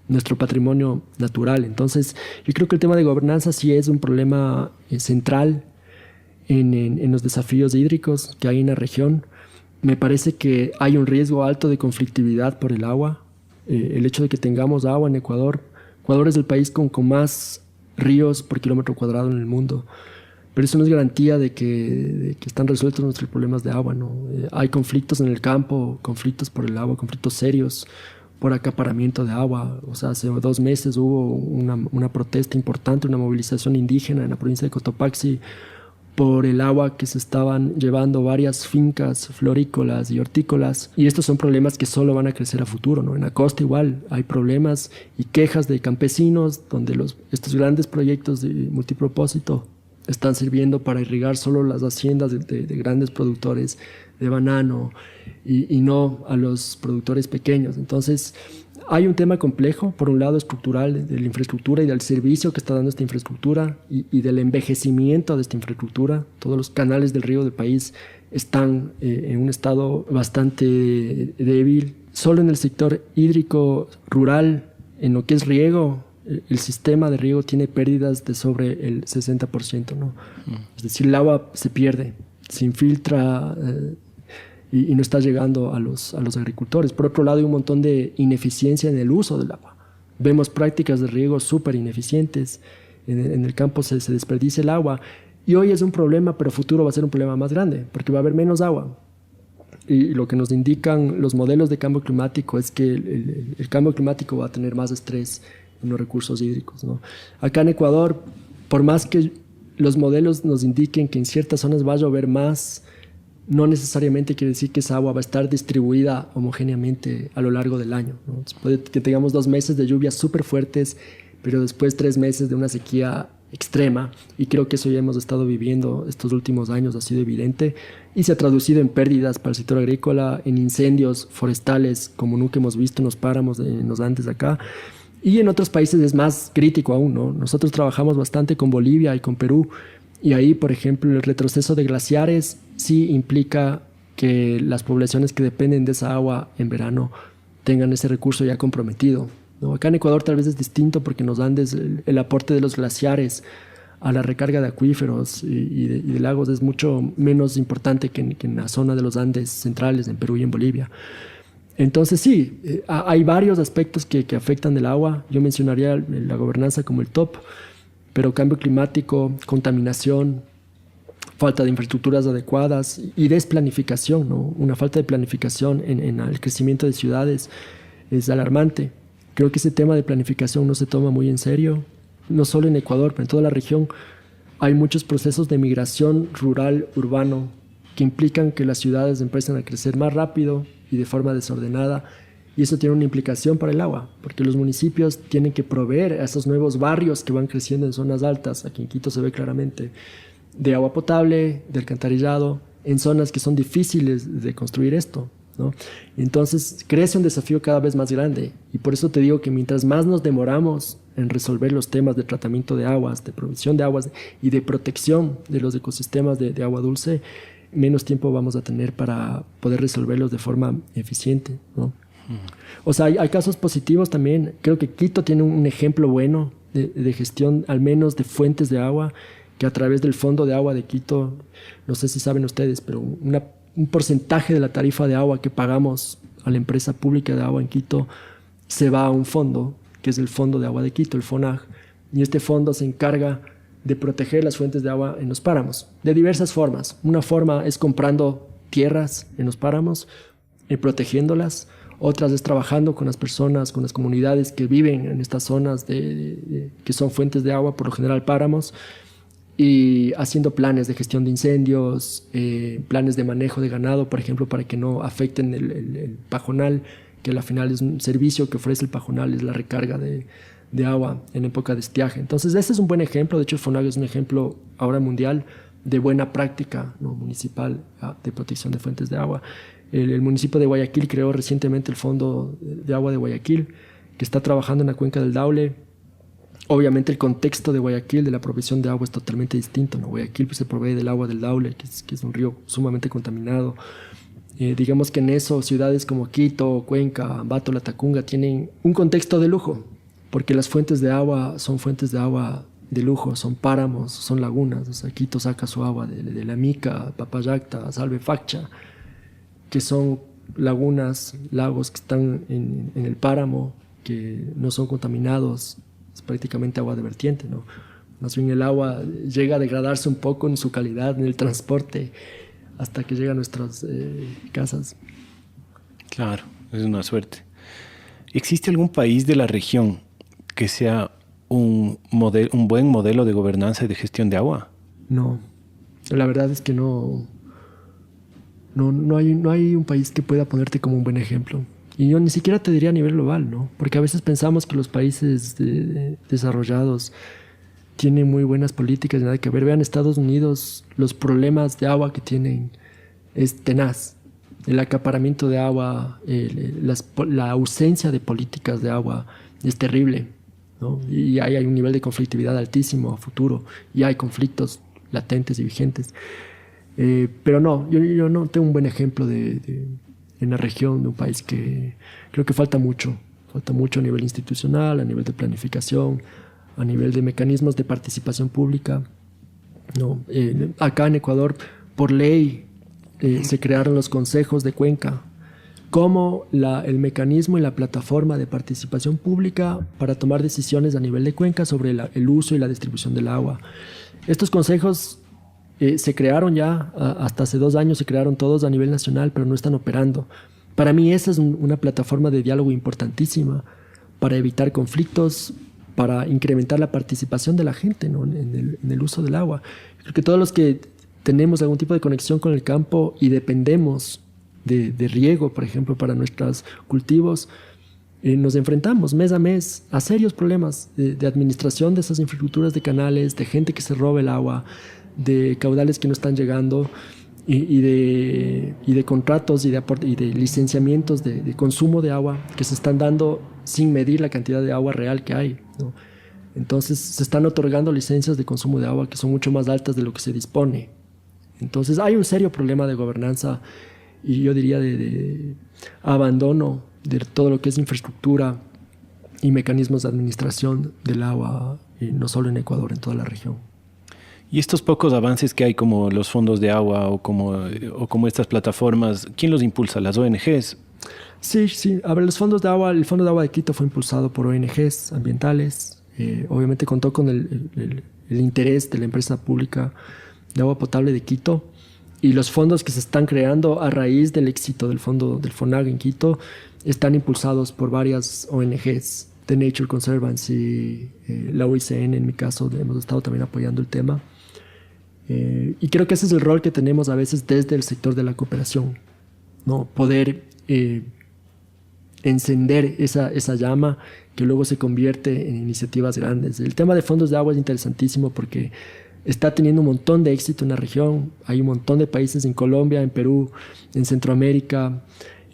nuestro patrimonio natural. Entonces, yo creo que el tema de gobernanza sí es un problema central en los desafíos hídricos que hay en la región. Me parece que hay un riesgo alto de conflictividad por el agua. El hecho de que tengamos agua en Ecuador. Ecuador es el país con más ríos por kilómetro cuadrado en el mundo. Pero eso no es garantía de que están resueltos nuestros problemas de agua, ¿no? Hay conflictos en el campo, conflictos por el agua, conflictos serios por acaparamiento de agua. O sea, hace 2 meses hubo una protesta importante, una movilización indígena en la provincia de Cotopaxi por el agua que se estaban llevando varias fincas florícolas y hortícolas. Y estos son problemas que solo van a crecer a futuro, ¿no? En la costa igual hay problemas y quejas de campesinos donde estos grandes proyectos de multipropósito están sirviendo para irrigar solo las haciendas de grandes productores de banano y no a los productores pequeños. Entonces, hay un tema complejo, por un lado estructural, de la infraestructura y del servicio que está dando esta infraestructura y del envejecimiento de esta infraestructura. Todos los canales del río del país están en un estado bastante débil. Solo en el sector hídrico rural, en lo que es riego, el sistema de riego tiene pérdidas de sobre el 60%, ¿no? Es decir, el agua se pierde, se infiltra y no está llegando a los agricultores. Por otro lado, hay un montón de ineficiencia en el uso del agua. Vemos prácticas de riego súper ineficientes. En el campo se desperdicia el agua. Y hoy es un problema, pero futuro va a ser un problema más grande, porque va a haber menos agua. Y lo que nos indican los modelos de cambio climático es que el cambio climático va a tener más estrés en los recursos hídricos, ¿no? Acá en Ecuador, por más que los modelos nos indiquen que en ciertas zonas va a llover más, no necesariamente quiere decir que esa agua va a estar distribuida homogéneamente a lo largo del año, ¿no? Puede que tengamos 2 meses de lluvias súper fuertes, pero después 3 meses de una sequía extrema, y creo que eso ya hemos estado viviendo estos últimos años, ha sido evidente, y se ha traducido en pérdidas para el sector agrícola, en incendios forestales como nunca hemos visto en los páramos, en los Andes acá. Y en otros países es más crítico aún, ¿no? Nosotros trabajamos bastante con Bolivia y con Perú. Y ahí, por ejemplo, el retroceso de glaciares sí implica que las poblaciones que dependen de esa agua en verano tengan ese recurso ya comprometido, ¿no? Acá en Ecuador tal vez es distinto porque en los Andes el aporte de los glaciares a la recarga de acuíferos y de lagos es mucho menos importante que en la zona de los Andes centrales, en Perú y en Bolivia. Entonces sí, hay varios aspectos que afectan el agua. Yo mencionaría la gobernanza como el top, pero cambio climático, contaminación, falta de infraestructuras adecuadas y desplanificación, ¿no? Una falta de planificación en el crecimiento de ciudades es alarmante. Creo que ese tema de planificación no se toma muy en serio, no solo en Ecuador, pero en toda la región. Hay muchos procesos de migración rural-urbano que implican que las ciudades empiezan a crecer más rápido y de forma desordenada, y eso tiene una implicación para el agua, porque los municipios tienen que proveer a esos nuevos barrios que van creciendo en zonas altas, aquí en Quito se ve claramente, de agua potable, de alcantarillado, en zonas que son difíciles de construir esto, ¿no? Entonces crece un desafío cada vez más grande, y por eso te digo que mientras más nos demoramos en resolver los temas de tratamiento de aguas, de provisión de aguas y de protección de los ecosistemas de agua dulce, menos tiempo vamos a tener para poder resolverlos de forma eficiente, ¿no? O sea, hay casos positivos también. Creo que Quito tiene un ejemplo bueno de gestión, al menos de fuentes de agua, que a través del Fondo de Agua de Quito, no sé si saben ustedes, pero un porcentaje de la tarifa de agua que pagamos a la empresa pública de agua en Quito se va a un fondo, que es el Fondo de Agua de Quito, el FONAG, y este fondo se encarga de proteger las fuentes de agua en los páramos, de diversas formas. Una forma es comprando tierras en los páramos y protegiéndolas. Otras es trabajando con las personas, con las comunidades que viven en estas zonas que son fuentes de agua, por lo general páramos, y haciendo planes de gestión de incendios, planes de manejo de ganado, por ejemplo, para que no afecten el pajonal, que al final es un servicio que ofrece el pajonal, es la recarga de agua en época de estiaje. Entonces, ese es un buen ejemplo. De hecho, el FONAG es un ejemplo ahora mundial de buena práctica, ¿no?, municipal de protección de fuentes de agua. El municipio de Guayaquil creó recientemente el Fondo de Agua de Guayaquil, que está trabajando en la cuenca del Daule. Obviamente el contexto de Guayaquil, de la provisión de agua, es totalmente distinto, ¿no? Guayaquil pues, se provee del agua del Daule, que es un río sumamente contaminado. Digamos que en eso ciudades como Quito, Cuenca, Ambato, Latacunga tienen un contexto de lujo, porque las fuentes de agua son fuentes de agua de lujo, son páramos, son lagunas. O sea, Quito saca su agua de la Mica, Papayacta, Salve Faccha, que son lagunas, lagos que están en el páramo, que no son contaminados, es prácticamente agua de vertiente, ¿no? Más bien el agua llega a degradarse un poco en su calidad, en el transporte, hasta que llega a nuestras casas. Claro, es una suerte. ¿Existe algún país de la región que sea un buen modelo de gobernanza y de gestión de agua? No, la verdad es que no. No hay un país que pueda ponerte como un buen ejemplo. Y yo ni siquiera te diría a nivel global, ¿no? Porque a veces pensamos que los países desarrollados tienen muy buenas políticas, nada que ver. Vean Estados Unidos, los problemas de agua que tienen es tenaz. El acaparamiento de agua, la ausencia de políticas de agua es terrible, ¿no? Y hay un nivel de conflictividad altísimo a futuro. Y hay conflictos latentes y vigentes. Pero no, yo no tengo un buen ejemplo en la región de un país que creo que falta mucho a nivel institucional, a nivel de planificación, a nivel de mecanismos de participación pública, ¿no? Acá en Ecuador, por ley, se crearon los consejos de cuenca como el mecanismo y la plataforma de participación pública para tomar decisiones a nivel de cuenca sobre el uso y la distribución del agua. Estos consejos se crearon ya, hasta hace 2 años se crearon todos a nivel nacional, pero no están operando. Para mí esa es una plataforma de diálogo importantísima para evitar conflictos, para incrementar la participación de la gente, ¿no?, en el uso del agua. Creo que todos los que tenemos algún tipo de conexión con el campo y dependemos de riego, por ejemplo, para nuestros cultivos, nos enfrentamos mes a mes a serios problemas de administración de esas infraestructuras de canales, de gente que se roba el agua, de caudales que no están llegando y de contratos y de licenciamientos de consumo de agua que se están dando sin medir la cantidad de agua real que hay, ¿no? Entonces se están otorgando licencias de consumo de agua que son mucho más altas de lo que se dispone. Entonces hay un serio problema de gobernanza y yo diría de abandono de todo lo que es infraestructura y mecanismos de administración del agua, no solo en Ecuador, en toda la región. Y estos pocos avances que hay, como los fondos de agua o como estas plataformas, ¿quién los impulsa? ¿Las ONGs? Sí. A ver, el Fondo de Agua de Quito fue impulsado por ONGs ambientales. Obviamente contó con el interés de la empresa pública de agua potable de Quito. Y los fondos que se están creando a raíz del éxito del fondo del FONAG en Quito están impulsados por varias ONGs. The Nature Conservancy, la UICN en mi caso, hemos estado también apoyando el tema. Y creo que ese es el rol que tenemos a veces desde el sector de la cooperación, ¿no? Poder encender esa llama que luego se convierte en iniciativas grandes. El tema de fondos de agua es interesantísimo porque está teniendo un montón de éxito en la región. Hay un montón de países en Colombia, en Perú, en Centroamérica,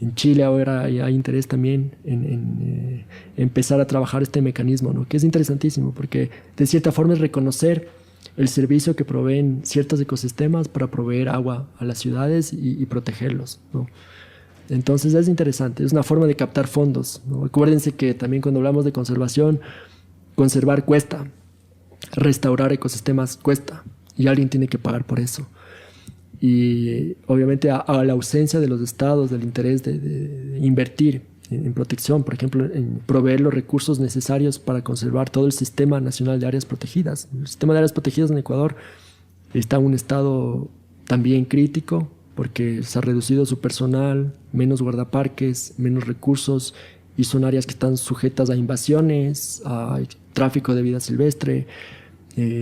en Chile ahora hay interés también en empezar a trabajar este mecanismo, ¿no? Que es interesantísimo porque de cierta forma es reconocer el servicio que proveen ciertos ecosistemas para proveer agua a las ciudades y protegerlos, ¿no? Entonces es interesante, es una forma de captar fondos, ¿no? Acuérdense que también cuando hablamos de conservación, conservar cuesta, restaurar ecosistemas cuesta, y alguien tiene que pagar por eso. Y obviamente a la ausencia de los estados, del interés de invertir en protección, por ejemplo, en proveer los recursos necesarios para conservar todo el Sistema Nacional de Áreas Protegidas. El Sistema de Áreas Protegidas en Ecuador está en un estado también crítico, porque se ha reducido su personal, menos guardaparques, menos recursos, y son áreas que están sujetas a invasiones, a tráfico de vida silvestre,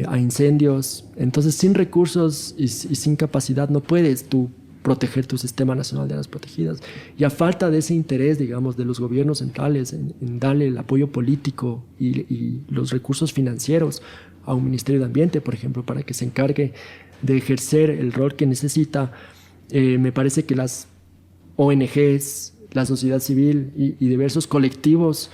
a incendios. Entonces, sin recursos y sin capacidad no puedes tú proteger tu Sistema Nacional de Áreas Protegidas. Y a falta de ese interés, digamos, de los gobiernos centrales en darle el apoyo político y los recursos financieros a un Ministerio de Ambiente, por ejemplo, para que se encargue de ejercer el rol que necesita, me parece que las ONGs, la sociedad civil y diversos colectivos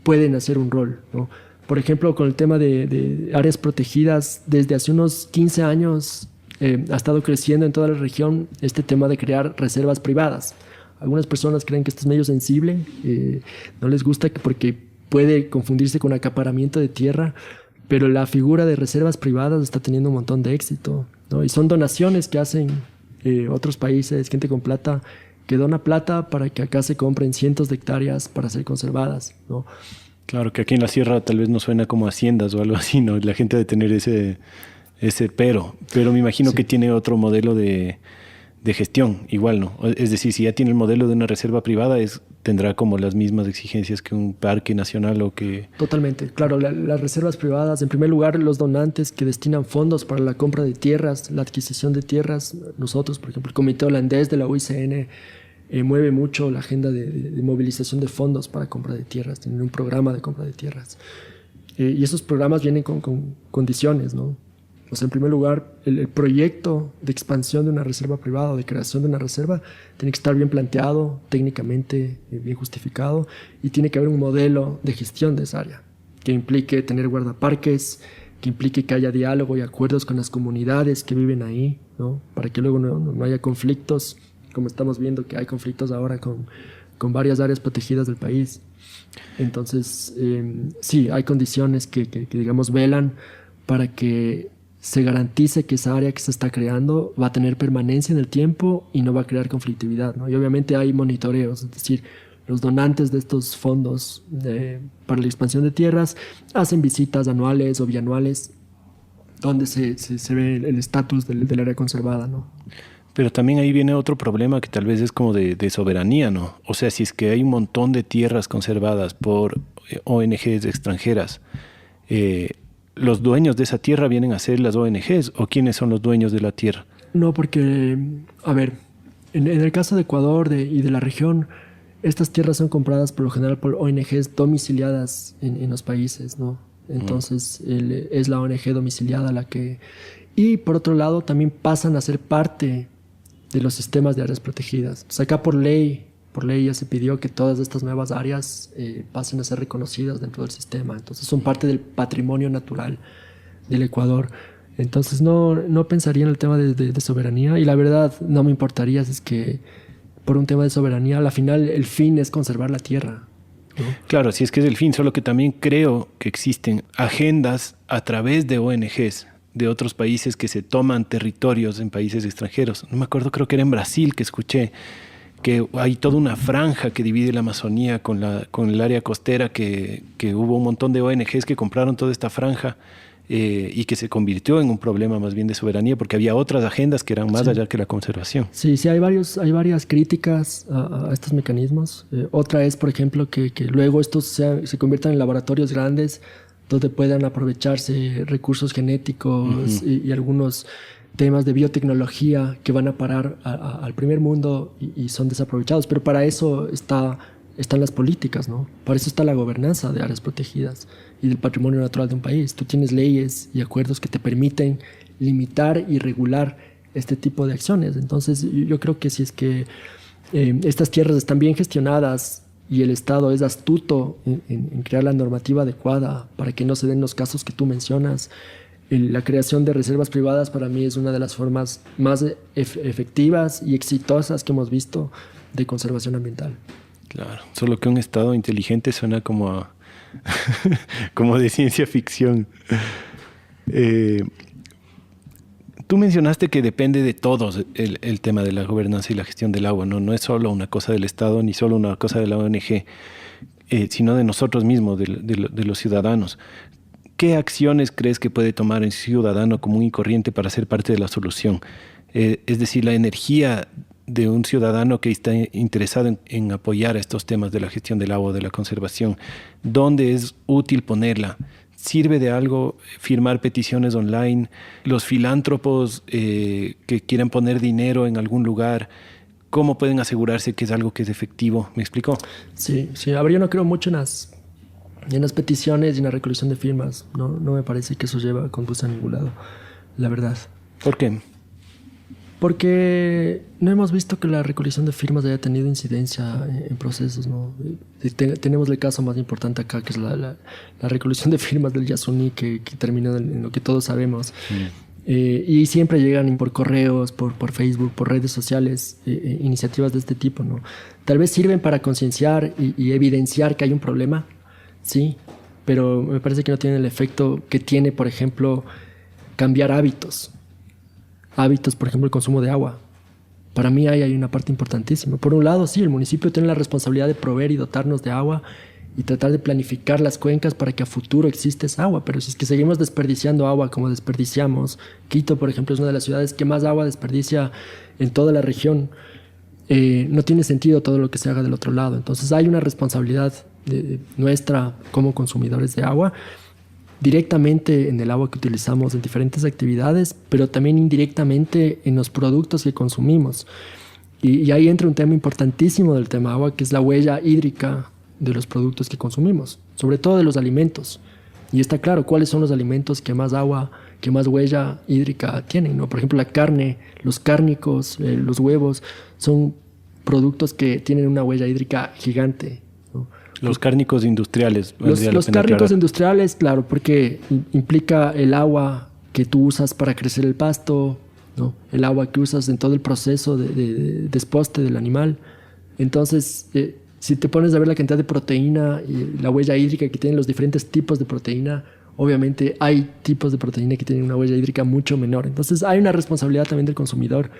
pueden hacer un rol, ¿no? Por ejemplo, con el tema de áreas protegidas, desde hace unos 15 años ha estado creciendo en toda la región este tema de crear reservas privadas. Algunas personas creen que esto es medio sensible, no les gusta porque puede confundirse con acaparamiento de tierra, pero la figura de reservas privadas está teniendo un montón de éxito, ¿no? Y son donaciones que hacen otros países, gente con plata, que dona plata para que acá se compren cientos de hectáreas para ser conservadas, ¿no? Claro, que aquí en la sierra tal vez no suena como haciendas o algo así, ¿no? La gente debe tener ese pero me imagino que tiene otro modelo de gestión, igual, ¿no? Es decir, si ya tiene el modelo de una reserva privada, tendrá como las mismas exigencias que un parque nacional o que... Totalmente, claro, las reservas privadas, en primer lugar, los donantes que destinan fondos para la compra de tierras, la adquisición de tierras. Nosotros, por ejemplo, el Comité Holandés de la UICN mueve mucho la agenda de movilización de fondos para compra de tierras, tienen un programa de compra de tierras. Y esos programas vienen con condiciones, ¿no? O sea, en primer lugar, el proyecto de expansión de una reserva privada o de creación de una reserva tiene que estar bien planteado, técnicamente bien justificado, y tiene que haber un modelo de gestión de esa área que implique tener guardaparques, que implique que haya diálogo y acuerdos con las comunidades que viven ahí, ¿no? Para que luego no haya conflictos, como estamos viendo que hay conflictos ahora con varias áreas protegidas del país. Entonces, sí, hay condiciones que digamos, velan para que se garantice que esa área que se está creando va a tener permanencia en el tiempo y no va a crear conflictividad, ¿no? Y obviamente hay monitoreos, es decir, los donantes de estos fondos para la expansión de tierras hacen visitas anuales o bianuales donde se ve el estatus del área conservada, ¿no? Pero también ahí viene otro problema que tal vez es como de soberanía, ¿no? O sea, si es que hay un montón de tierras conservadas por ONGs extranjeras, ¿los dueños de esa tierra vienen a ser las ONGs o quiénes son los dueños de la tierra? No, porque, a ver, en el caso de Ecuador y de la región, estas tierras son compradas por lo general por ONGs domiciliadas en los países, ¿no? Entonces es la ONG domiciliada la que... Y por otro lado también pasan a ser parte de los sistemas de áreas protegidas. Pues acá por ley ya se pidió que todas estas nuevas áreas pasen a ser reconocidas dentro del sistema. Entonces son parte del patrimonio natural del Ecuador. Entonces no pensaría en el tema de soberanía, y la verdad no me importaría si es que por un tema de soberanía, al final el fin es conservar la tierra, ¿no? Claro, si es que es el fin, solo que también creo que existen agendas a través de ONGs de otros países que se toman territorios en países extranjeros. No me acuerdo, creo que era en Brasil que escuché que hay toda una franja que divide la Amazonía con el área costera, que hubo un montón de ONGs que compraron toda esta franja y que se convirtió en un problema más bien de soberanía, porque había otras agendas que eran más allá que la conservación. Sí, hay varias críticas a estos mecanismos. Otra es, por ejemplo, que luego estos se conviertan en laboratorios grandes donde puedan aprovecharse recursos genéticos y algunos temas de biotecnología que van a parar al primer mundo y son desaprovechados. Pero para eso están las políticas, ¿no? Para eso está la gobernanza de áreas protegidas y del patrimonio natural de un país. Tú tienes leyes y acuerdos que te permiten limitar y regular este tipo de acciones. Entonces yo creo que si es que estas tierras están bien gestionadas y el Estado es astuto en crear la normativa adecuada para que no se den los casos que tú mencionas, la creación de reservas privadas para mí es una de las formas más efectivas y exitosas que hemos visto de conservación ambiental. Claro, solo que un estado inteligente suena como a como de ciencia ficción. Tú mencionaste que depende de todos el tema de la gobernanza y la gestión del agua, ¿no? No es solo una cosa del Estado ni solo una cosa de la ONG, sino de nosotros mismos, de los ciudadanos. ¿Qué acciones crees que puede tomar un ciudadano común y corriente para ser parte de la solución? Es decir, la energía de un ciudadano que está interesado en apoyar estos temas de la gestión del agua, de la conservación, ¿dónde es útil ponerla? ¿Sirve de algo firmar peticiones online? Los filántropos que quieran poner dinero en algún lugar, ¿cómo pueden asegurarse que es algo que es efectivo? ¿Me explicó? Sí. A ver, yo no creo mucho en las peticiones y en la recolección de firmas. No me parece que eso conduce a ningún lado, la verdad. ¿Por qué? Porque no hemos visto que la recolección de firmas haya tenido incidencia en procesos, ¿no? Tenemos el caso más importante acá, que es la recolección de firmas del Yasuní, que terminó en lo que todos sabemos. Y siempre llegan por correos, por Facebook, por redes sociales, iniciativas de este tipo, ¿no? Tal vez sirven para concienciar y evidenciar que hay un problema, sí, pero me parece que no tienen el efecto que tiene, por ejemplo, cambiar hábitos, por ejemplo, el consumo de agua. Para mí hay una parte importantísima. Por un lado, sí, el municipio tiene la responsabilidad de proveer y dotarnos de agua y tratar de planificar las cuencas para que a futuro exista esa agua. Pero si es que seguimos desperdiciando agua como desperdiciamos, Quito, por ejemplo, es una de las ciudades que más agua desperdicia en toda la región, no tiene sentido todo lo que se haga del otro lado. Entonces hay una responsabilidad nuestra como consumidores de agua, directamente en el agua que utilizamos en diferentes actividades, pero también indirectamente en los productos que consumimos. Y ahí entra un tema importantísimo del tema agua, que es la huella hídrica de los productos que consumimos, sobre todo de los alimentos. Y está claro cuáles son los alimentos que más agua, que más huella hídrica tienen, ¿no? Por ejemplo, la carne, los cárnicos, los huevos, son productos que tienen una huella hídrica gigante, ¿no? Los cárnicos industriales. Los cárnicos industriales, claro, porque implica el agua que tú usas para crecer el pasto, ¿no? El agua que usas en todo el proceso de desposte del animal. Entonces, si te pones a ver la cantidad de proteína y la huella hídrica que tienen los diferentes tipos de proteína, obviamente hay tipos de proteína que tienen una huella hídrica mucho menor. Entonces, hay una responsabilidad también del consumidor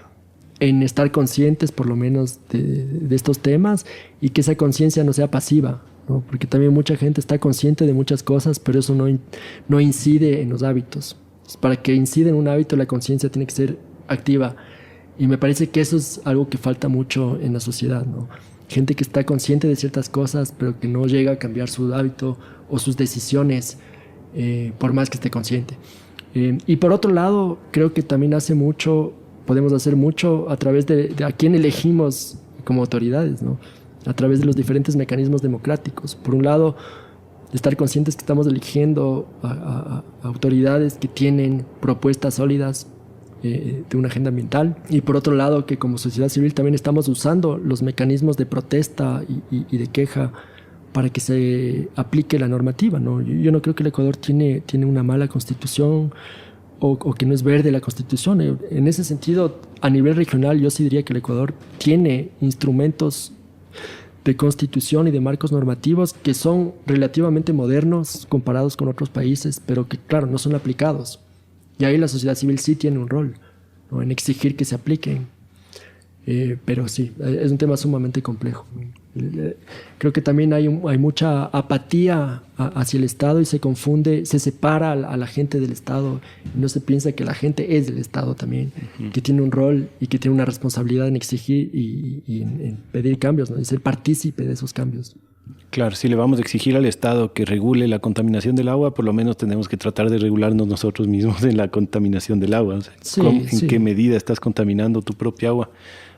en estar conscientes, por lo menos, de estos temas, y que esa conciencia no sea pasiva, ¿no? Porque también mucha gente está consciente de muchas cosas, pero eso no incide en los hábitos. Para que incida en un hábito, la conciencia tiene que ser activa. Y me parece que eso es algo que falta mucho en la sociedad, ¿no? Gente que está consciente de ciertas cosas, pero que no llega a cambiar su hábito o sus decisiones, por más que esté consciente. Y por otro lado, creo que también podemos hacer mucho a través de a quién elegimos como autoridades, ¿no? A través de los diferentes mecanismos democráticos. Por un lado, estar conscientes que estamos eligiendo a autoridades que tienen propuestas sólidas de una agenda ambiental, y por otro lado, que como sociedad civil también estamos usando los mecanismos de protesta y de queja para que se aplique la normativa, ¿no? Yo no creo que el Ecuador tiene una mala constitución o que no es verde la constitución. En ese sentido, a nivel regional, yo sí diría que el Ecuador tiene instrumentos de constitución y de marcos normativos que son relativamente modernos comparados con otros países, pero que, claro, no son aplicados. Y ahí la sociedad civil sí tiene un rol, ¿no? En exigir que se apliquen. Pero sí, es un tema sumamente complejo. Creo que también hay mucha apatía hacia el Estado y se separa a la gente del Estado. Y no se piensa que la gente es del Estado también, que tiene un rol y que tiene una responsabilidad en exigir y en pedir cambios, ¿no? Y ser partícipe de esos cambios. Claro, si le vamos a exigir al Estado que regule la contaminación del agua, por lo menos tenemos que tratar de regularnos nosotros mismos en la contaminación del agua. O sea, ¿en qué medida estás contaminando tu propia agua?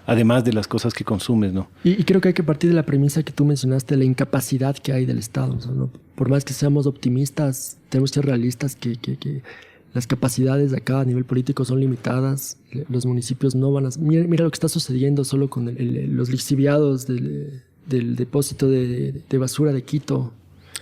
Además de las cosas que consumes, ¿no? Y creo que hay que partir de la premisa que tú mencionaste, la incapacidad que hay del Estado, ¿no? Por más que seamos optimistas, tenemos que ser realistas que las capacidades de acá a nivel político son limitadas. Los municipios no van a... Mira lo que está sucediendo solo con los lixiviados del depósito de basura de Quito.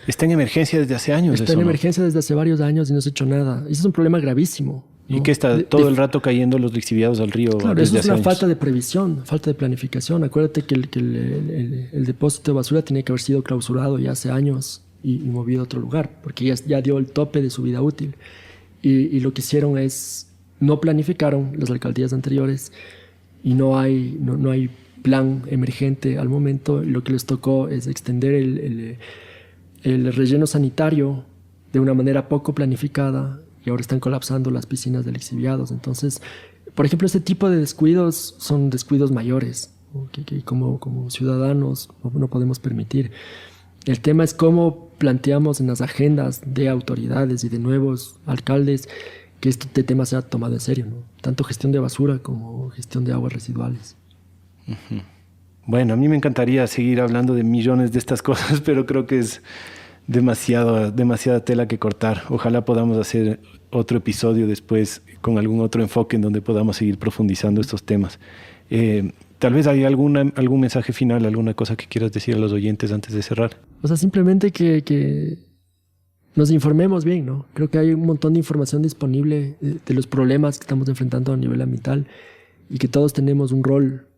Está en emergencia desde hace años. Está en emergencia desde hace varios años y no se ha hecho nada. Ese es un problema gravísimo. ¿no? Y que está todo el rato cayendo los lixiviados al río. Claro, desde eso es hace una años. falta de previsión, falta de planificación. Acuérdate que el depósito de basura tiene que haber sido clausurado ya hace años y movido a otro lugar, porque ya dio el tope de su vida útil. Y lo que hicieron es, no planificaron las alcaldías anteriores y no hay plan emergente al momento. Lo que les tocó es extender el relleno sanitario de una manera poco planificada y ahora están colapsando las piscinas de lixiviados. Entonces, por ejemplo, este tipo de descuidos son descuidos mayores, ¿no? que como ciudadanos no podemos permitir. El tema es cómo planteamos en las agendas de autoridades y de nuevos alcaldes que este tema sea tomado en serio, ¿no? Tanto gestión de basura como gestión de aguas residuales. Uh-huh. Bueno, a mí me encantaría seguir hablando de millones de estas cosas, pero creo que es demasiada tela que cortar. Ojalá podamos hacer otro episodio después con algún otro enfoque en donde podamos seguir profundizando estos temas. Tal vez hay algún mensaje final, alguna cosa que quieras decir a los oyentes antes de cerrar. O sea, simplemente que nos informemos bien, ¿no? Creo que hay un montón de información disponible de los problemas que estamos enfrentando a nivel ambiental y que todos tenemos un rol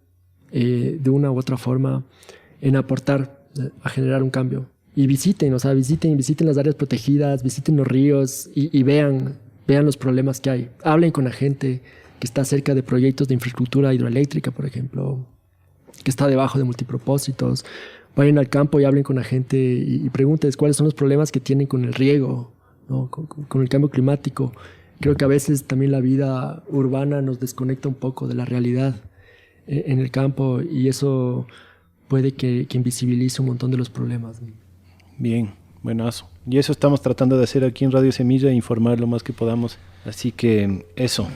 de una u otra forma en aportar a generar un cambio. Y visiten las áreas protegidas, visiten los ríos y vean los problemas que hay. Hablen con la gente que está cerca de proyectos de infraestructura hidroeléctrica, por ejemplo, que está debajo de multipropósitos. Vayan al campo y hablen con la gente y pregúntenles cuáles son los problemas que tienen con el riego, ¿no? Con el cambio climático. Creo que a veces también la vida urbana nos desconecta un poco de la realidad en el campo y eso puede que invisibilice un montón de los problemas, ¿no? Bien, buenazo. Y eso estamos tratando de hacer aquí en Radio Semilla, informar lo más que podamos. Así que eso.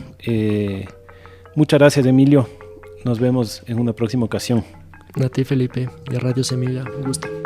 Muchas gracias, Emilio. Nos vemos en una próxima ocasión. A ti, Felipe, de Radio Semilla. Un gusto.